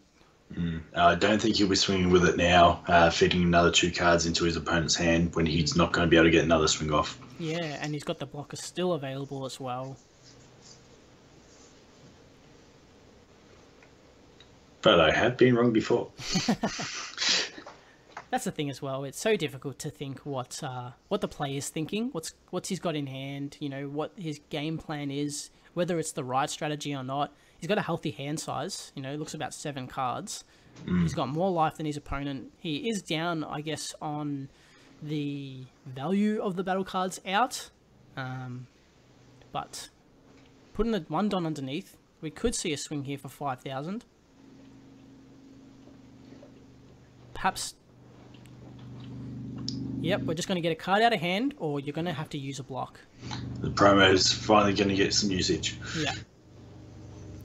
I don't think he'll be swinging with it now, feeding another 2 cards into his opponent's hand when he's not going to be able to get another swing off. Yeah, and he's got the blocker still available as well. But I have been wrong before. That's the thing as well. It's so difficult to think what the player's thinking, what's he's got in hand, you know, what his game plan is, whether it's the right strategy or not. He's got a healthy hand size, you know, looks about 7 cards. He's got more life than his opponent. He is down, I guess, on the value of the battle cards out. But putting the 1 Don underneath, we could see a swing here for 5,000. Perhaps, yep, we're just going to get a card out of hand, or you're going to have to use a block. The promo is finally going to get some usage. Yeah.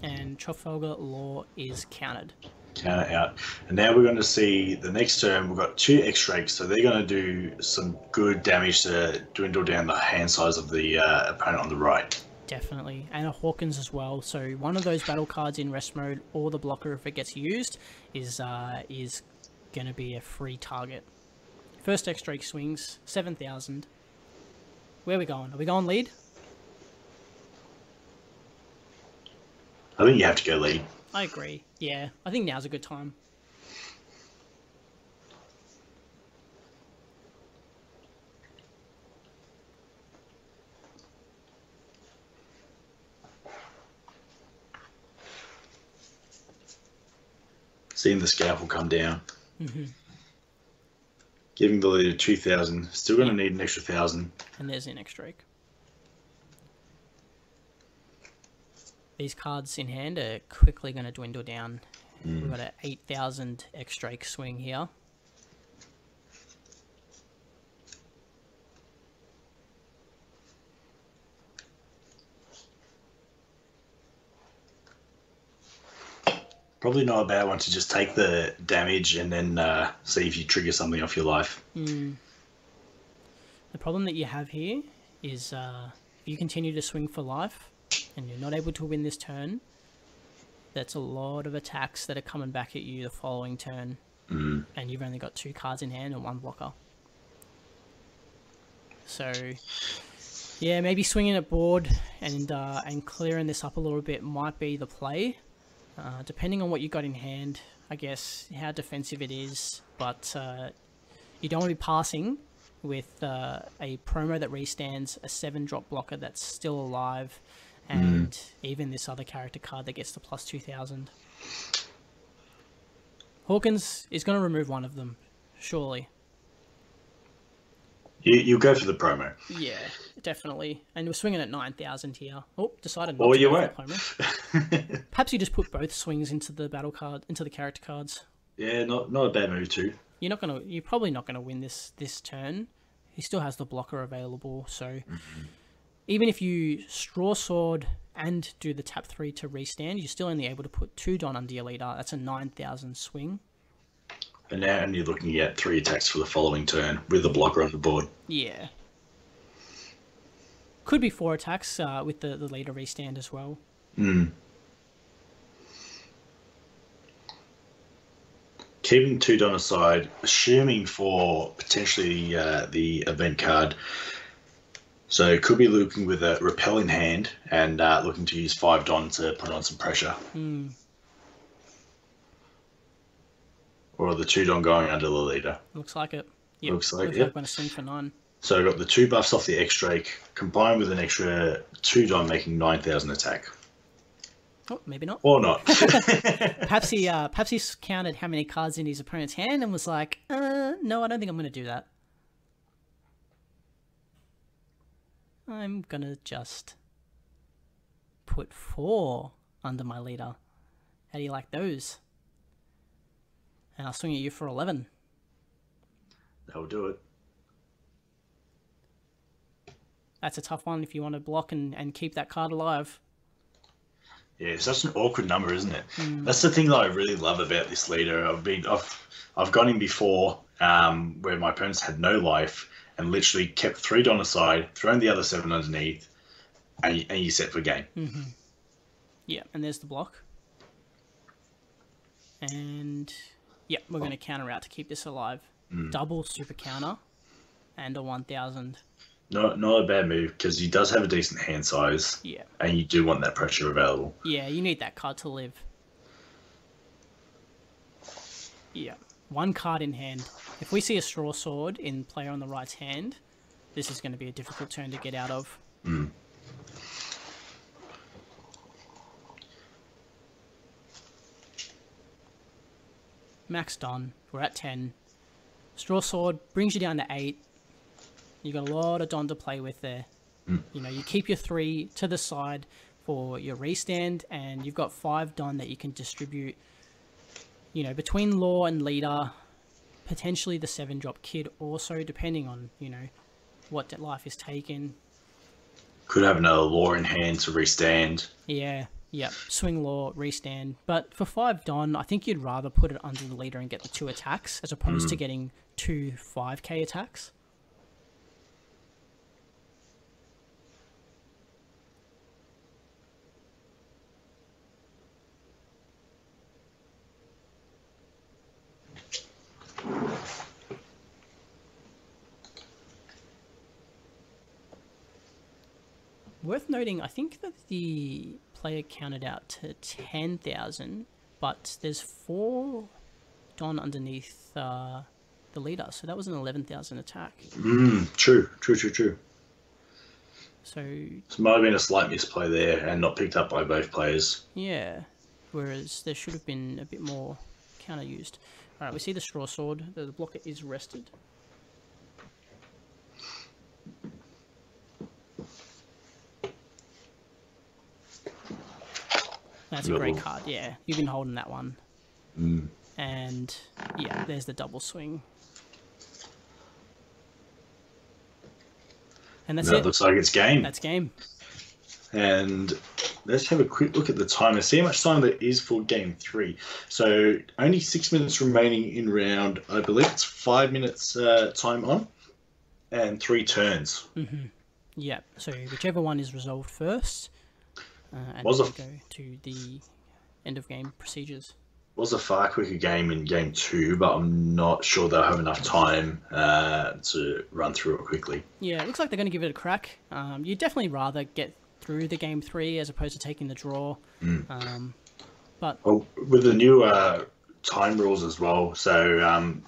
And Trafalgar Law is countered. Counter out. And now we're going to see the next turn, we've got 2 X-Drakes, so they're going to do some good damage to dwindle down the hand size of the opponent on the right. Definitely. And a Hawkins as well. So one of those battle cards in rest mode, or the blocker if it gets used, is going to be a free target. First X-Drake swings, 7,000. Where are we going? Are we going lead? I think you have to go lead. I agree. Yeah, I think now's a good time. Seeing the scalpel come down. Giving the leader 2,000. Still going to need an extra 1,000. And there's an X-Drake. These cards in hand are quickly going to dwindle down. We've got an 8,000 X-Drake swing here. Probably not a bad one to just take the damage and then see if you trigger something off your life. The problem that you have here is if you continue to swing for life and you're not able to win this turn, that's a lot of attacks that are coming back at you the following turn. And you've only got 2 cards in hand and 1 blocker. So, yeah, maybe swinging at board and clearing this up a little bit might be the play. Depending on what you got in hand, I guess, how defensive it is, but you don't want to be passing with a promo that restands, a 7-drop blocker that's still alive, and even this other character card that gets the plus 2,000. Hawkins is going to remove one of them, surely. You go for the promo. Yeah, definitely. And we're swinging at 9,000 here. Oh, decided not to you go won't. for the promo. Perhaps you just put both swings into the battle card, into the character cards. Yeah, not a bad move too. You're probably not gonna win this turn. He still has the blocker available, so even if you straw sword and do the tap 3 to restand, you're still only able to put 2 Don under your leader. That's a 9,000 swing. And now you're looking at 3 attacks for the following turn with a blocker on the board. Yeah. Could be 4 attacks with the leader restand as well. Keeping 2 Don aside, assuming for potentially the event card. So could be looking with a repel in hand and looking to use 5 Don to put on some pressure. Or the 2 Don going under the leader. Looks like it. Yep. Looks like I'm going to swing for 9. So I've got the 2 buffs off the X-Drake, combined with an extra 2 Don making 9,000 attack. Oh, maybe not. Or not. Perhaps he counted how many cards in his opponent's hand and was like, no, I don't think I'm going to do that. I'm going to just put 4 under my leader. How do you like those? And I'll swing at you for 11. That'll do it. That's a tough one if you want to block and keep that card alive. Yeah, it's such an awkward number, isn't it? That's the thing that I really love about this leader. I've gone in before where my opponents had no life and literally kept 3 Don aside, thrown the other 7 underneath, and you set for game. Yeah, and there's the block. And yeah, we're going to counter out to keep this alive. Double super counter and a 1,000. Not a bad move because he does have a decent hand size. Yeah. And you do want that pressure available. Yeah, you need that card to live. Yeah. 1 card in hand. If we see a straw sword in player on the right's hand, this is going to be a difficult turn to get out of. Max Don. We're at 10. Straw sword brings you down to 8. You got a lot of Don to play with there. You know, you keep your 3 to the side for your restand, and you've got 5 Don that you can distribute, you know, between Law and Leader, potentially the 7-drop Kid also, depending on, you know, what life is taken. Could have another Law in hand to restand. Yeah, swing Law, restand. But for 5 Don, I think you'd rather put it under the Leader and get the 2 attacks, as opposed to getting 2 5k attacks. Worth noting, I think that the player counted out to 10,000, but there's 4 Don underneath the leader, so that was an 11,000 attack. True. So it might have been a slight misplay there and not picked up by both players. Yeah, whereas there should have been a bit more counter used. Alright, we see the straw sword. The blocker is rested. That's a great card, yeah. You've been holding that one. And, yeah, there's the double swing. And that's it. Looks like it's game. That's game. And let's have a quick look at the timer. See how much time there is for game 3. So only 6 minutes remaining in round. I believe it's 5 minutes time on and 3 turns. Yeah, so whichever one is resolved first. And go to the end of game procedures. Was a far quicker game in game 2, but I'm not sure they'll have enough time to run through it quickly. Yeah, it looks like they're going to give it a crack. You'd definitely rather get through the game 3 as opposed to taking the draw. But with the new time rules as well, so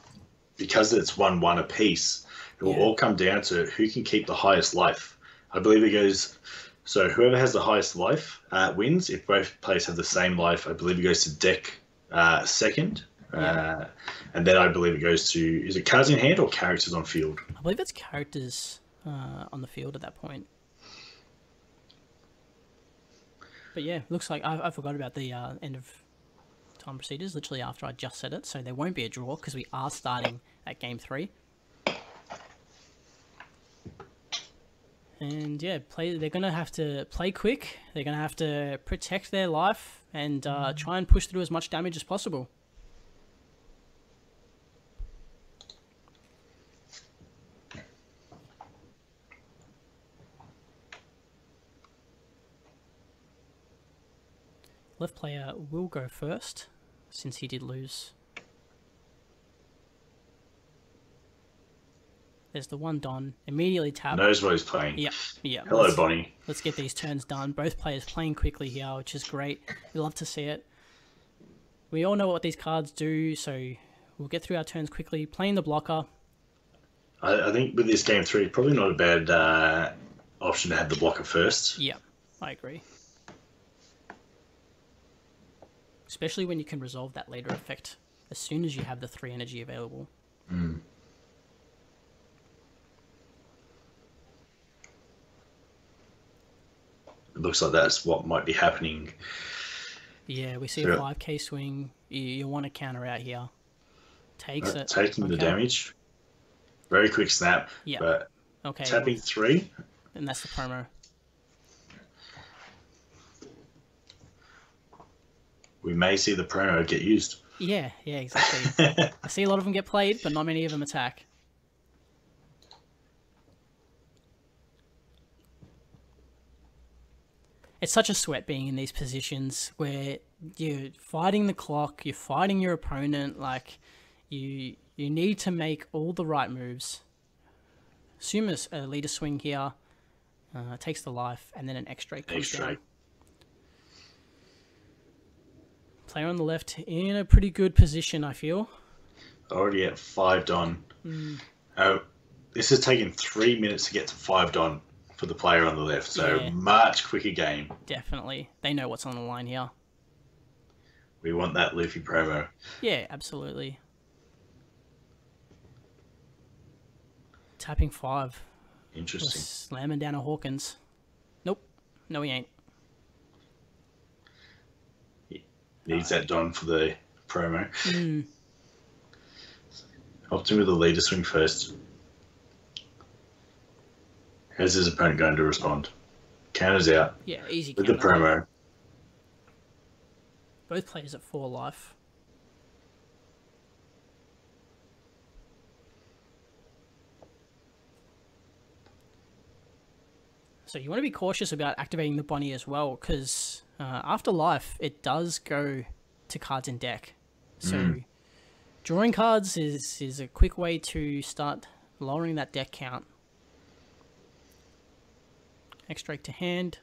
because it's 1-1 apiece, it will all come down to who can keep the highest life. I believe it goes. So whoever has the highest life wins. If both players have the same life, I believe it goes to deck second. And then I believe it goes to, is it cards in hand or characters on field? I believe it's characters on the field at that point. But yeah, looks like I forgot about the end of time procedures, literally after I just said it. So there won't be a draw because we are starting at game 3. And yeah, they're going to have to play quick. They're going to have to protect their life and try and push through as much damage as possible. Left player will go first, since he did lose. There's the one Don. Immediately tap. Knows what he's playing. Yep, yeah. Hello, Bonnie. Let's get these turns done. Both players playing quickly here, which is great. We love to see it. We all know what these cards do, so we'll get through our turns quickly. Playing the blocker. I think with this game 3, probably not a bad option to have the blocker first. Yeah, I agree. Especially when you can resolve that later effect as soon as you have the 3 energy available. Mm. It looks like that's what might be happening. Yeah, we see a 5k swing. You want to counter out here. Takes it. Taking the damage. Very quick snap. Yeah. But okay. Tapping 3. And that's the promo. We may see the promo get used. Yeah, exactly. I see a lot of them get played, but not many of them attack. It's such a sweat being in these positions where you're fighting the clock, you're fighting your opponent, like you need to make all the right moves. Assume a leader swing here, takes the life, and then an X-Drake comes down. Player on the left in a pretty good position, I feel. Already at 5 Don. This has taken 3 minutes to get to 5 Don for the player on the left, so much quicker game. Definitely. They know what's on the line here. We want that Luffy promo. Yeah, absolutely. Tapping 5. Interesting. Slamming down a Hawkins. Nope. No, he ain't. Needs that Don for the promo. Mm. Helped him with the leader swing first. How's his opponent going to respond? Counters out. Yeah, easy with the promo. Both players at 4 life. So you want to be cautious about activating the Bonnie as well, because after life, it does go to cards in deck. So drawing cards is a quick way to start lowering that deck count. X-Drake to hand.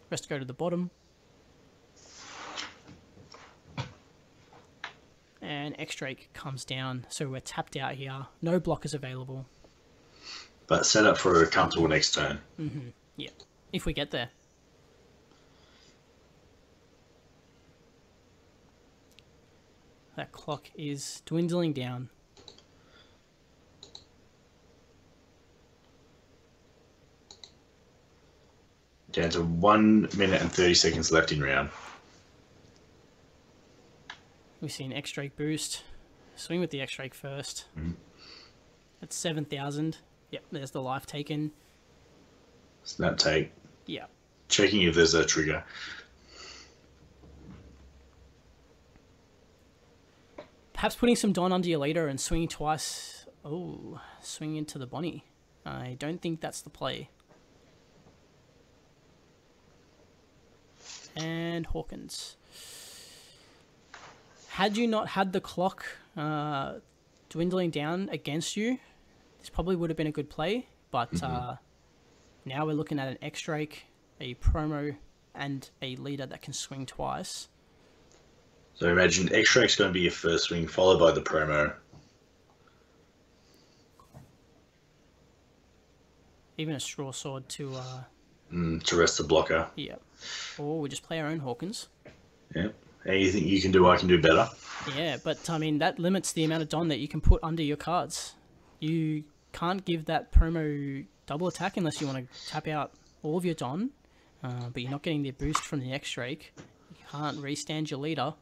Rest go to the bottom. And X-Drake comes down, so we're tapped out here. No blockers available. But set up for a comfortable next turn. Yeah, if we get there. That clock is dwindling down. Down to 1 minute and 30 seconds left in round. We see an X-Drake boost. Swing with the X-Drake first. That's 7,000. Yep, there's the life taken. Snap take. Yeah. Checking if there's a trigger. Perhaps putting some Don under your leader and swinging twice. Oh, swing into the Bonnie. I don't think that's the play. And Hawkins. Had you not had the clock dwindling down against you, this probably would have been a good play, but now we're looking at an X-Drake, a promo, and a leader that can swing twice. So imagine X-Drake's going to be your first swing, followed by the promo. Even a straw sword to rest the blocker. yeah. Or we just play our own Hawkins. Yeah. Anything you can do, I can do better. Yeah, but I mean, that limits the amount of Don that you can put under your cards. You can't give that promo double attack unless you want to tap out all of your Don, but you're not getting the boost from the X-Drake. You can't restand your leader.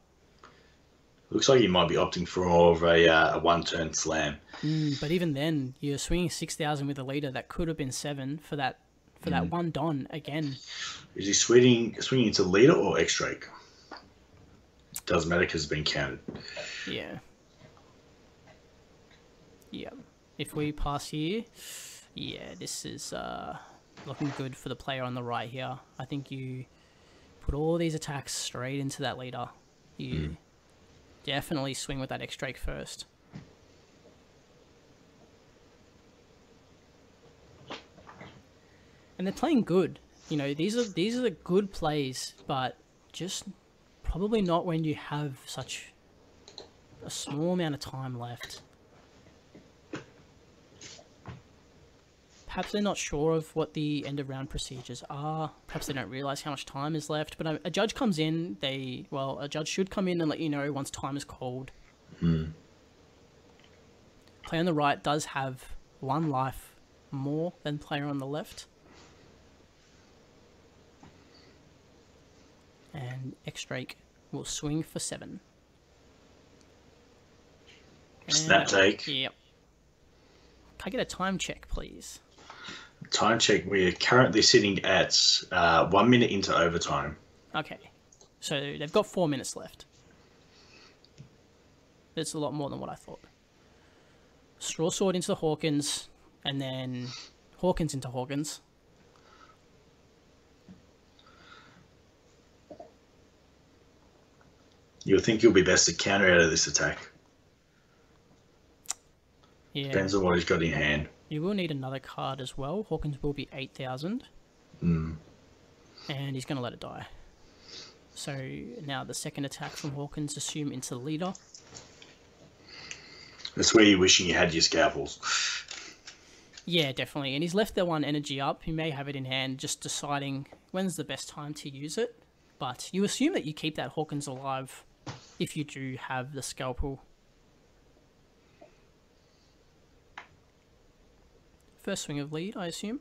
Looks like you might be opting for more of a one-turn slam. But even then, you're swinging 6,000 with a leader that could have been 7 for that for that one Don again. Is he swinging into leader or X-Drake? Doesn't matter because it's been counted. Yeah. Yeah. If we pass here, yeah, this is looking good for the player on the right here. I think you put all these attacks straight into that leader. You definitely swing with that X-Drake first. And they're playing good. You know, these are the good plays, but just probably not when you have such a small amount of time left. Perhaps they're not sure of what the end of round procedures are. Perhaps they don't realise how much time is left. But a judge comes in. A judge should come in and let you know once time is called. Player on the right does have 1 life more than player on the left. And X-Drake will swing for 7. Snap take. Yep. Can I get a time check, please? Time check. We're currently sitting at 1 minute into overtime. Okay. So they've got 4 minutes left. That's a lot more than what I thought. Straw Sword into Hawkins, and then Hawkins into Hawkins. You'll think you'll be best to counter out of this attack. Yeah. Depends on what he's got in hand. You will need another card as well. Hawkins will be 8,000. And he's going to let it die. So now the second attack from Hawkins, assume into leader. That's where you're wishing you had your scalpels. Yeah, definitely. And he's left that 1 energy up. He may have it in hand, just deciding when's the best time to use it. But you assume that you keep that Hawkins alive if you do have the scalpel. First swing of lead, I assume.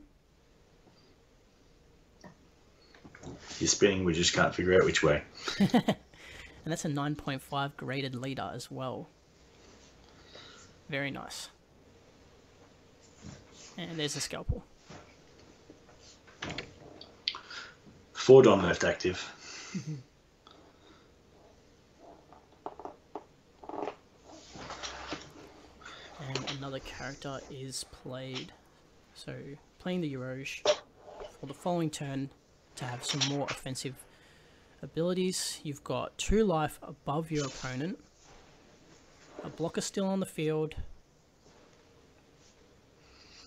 You're spinning, we just can't figure out which way. And that's a 9.5 graded leader as well. Very nice. And there's the scalpel. 4 Don left active. And another character is played. So, playing the Eroge for the following turn to have some more offensive abilities. You've got 2 life above your opponent. A blocker still on the field.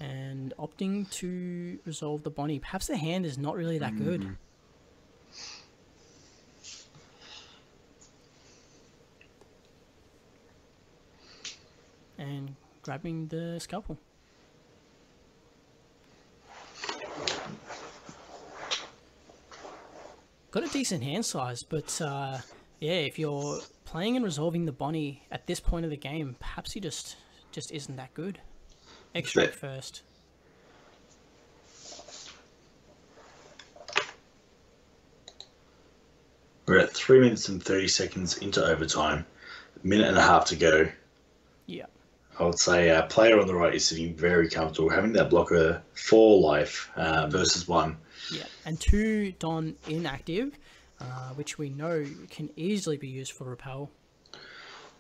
And opting to resolve the Bonnie. Perhaps the hand is not really that good. And grabbing the scalpel. Got a decent hand size, but yeah, if you're playing and resolving the Bonnie at this point of the game, perhaps he just isn't that good. X-Drake first. We're at 3 minutes and 30 seconds into overtime. A minute and a half to go. Yeah. I would say player on the right is sitting very comfortable, having that blocker 4 life versus 1. Yeah, and 2 Don inactive, which we know can easily be used for repel.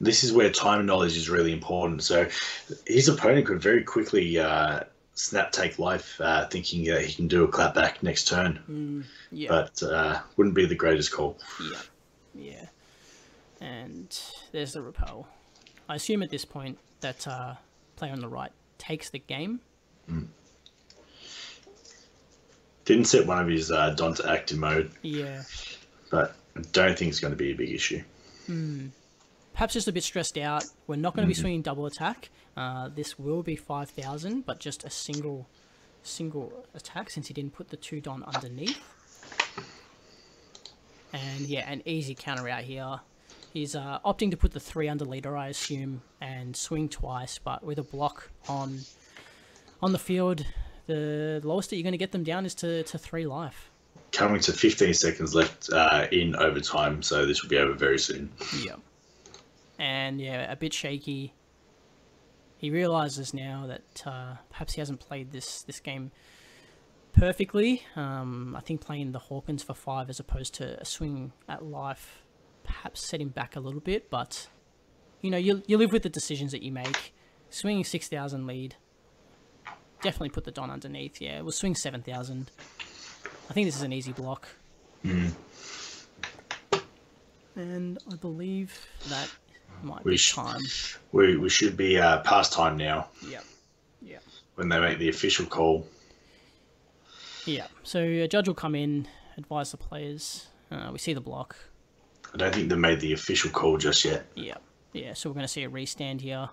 This is where time and knowledge is really important. So his opponent could very quickly snap take life, thinking that he can do a clap back next turn. Yeah. But wouldn't be the greatest call. Yeah, yeah. And there's the repel. I assume at this point that player on the right takes the game. Didn't set one of his Don to active mode. Yeah. But I don't think it's going to be a big issue. Perhaps just a bit stressed out. We're not going to be swinging double attack. This will be 5,000, but just a single attack since he didn't put the 2 Don underneath. And yeah, an easy counter out here. He's opting to put the 3 under leader, I assume, and swing twice, but with a block on the field, the lowest that you're going to get them down is to 3 life. Coming to 15 seconds left in overtime, so this will be over very soon. Yeah. And yeah, a bit shaky. He realizes now that perhaps he hasn't played this game perfectly. I think playing the Hawkins for 5 as opposed to a swing at life perhaps set him back a little bit, but you know, you live with the decisions that you make. Swinging 6,000 lead, definitely put the Don underneath. Yeah, we'll swing 7,000. I think this is an easy block. And I believe that might be time. We should be past time now. Yep. When they make the official call. Yeah, so a judge will come in, advise the players. We see the block. I don't think they made the official call just yet. Yeah, so we're going to see a restand here.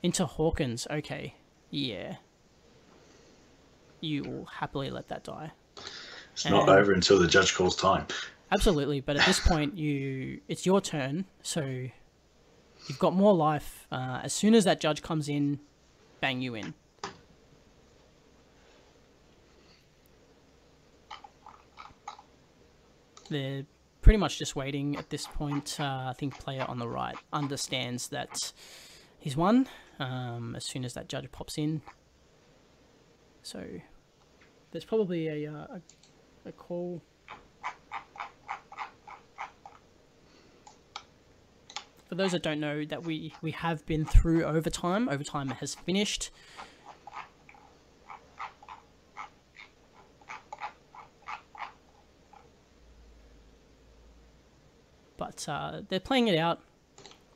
Into Hawkins, okay. Yeah. You will happily let that die. It's not over until the judge calls time. Absolutely, but at this point, it's your turn, so you've got more life. As soon as that judge comes in, bang you in. They're pretty much just waiting at this point. I think player on the right understands that he's won as soon as that judge pops in. So there's probably a call. For those that don't know, that we have been through overtime. Overtime has finished. But they're playing it out.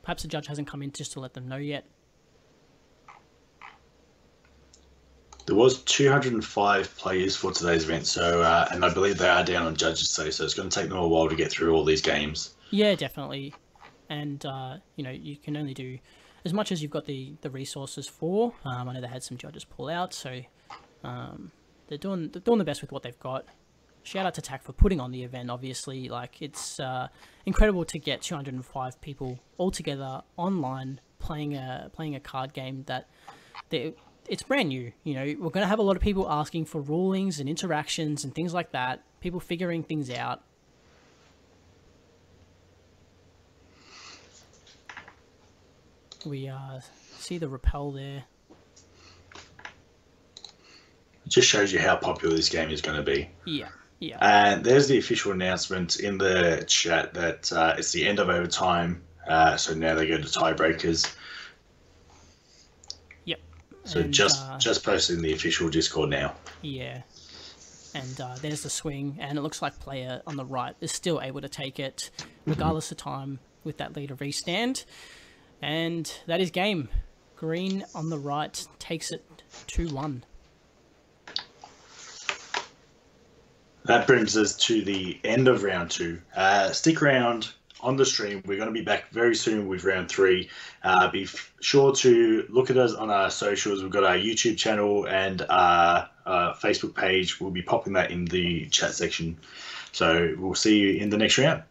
Perhaps the judge hasn't come in just to let them know yet. There was 205 players for today's event, so and I believe they are down on judges today, so it's going to take them a while to get through all these games. Yeah, definitely. And you know, you can only do as much as you've got the resources for. I know they had some judges pull out, so they're doing the best with what they've got. Shout out to TAC for putting on the event. Obviously, like, it's incredible to get 205 people all together online playing a card game that it's brand new. You know, we're going to have a lot of people asking for rulings and interactions and things like that. People figuring things out. We see the repel there. It just shows you how popular this game is going to be. Yeah. And there's the official announcement in the chat that it's the end of overtime. So now they go to tiebreakers. Yep. So and, just posting the official Discord now. Yeah. And there's the swing, and it looks like player on the right is still able to take it, regardless of time, with that leader restand. And that is game. Green on the right takes it 2-1. That brings us to the end of round 2. Stick around on the stream. We're going to be back very soon with round 3. Be sure to look at us on our socials. We've got our YouTube channel and our Facebook page. We'll be popping that in the chat section. So we'll see you in the next round.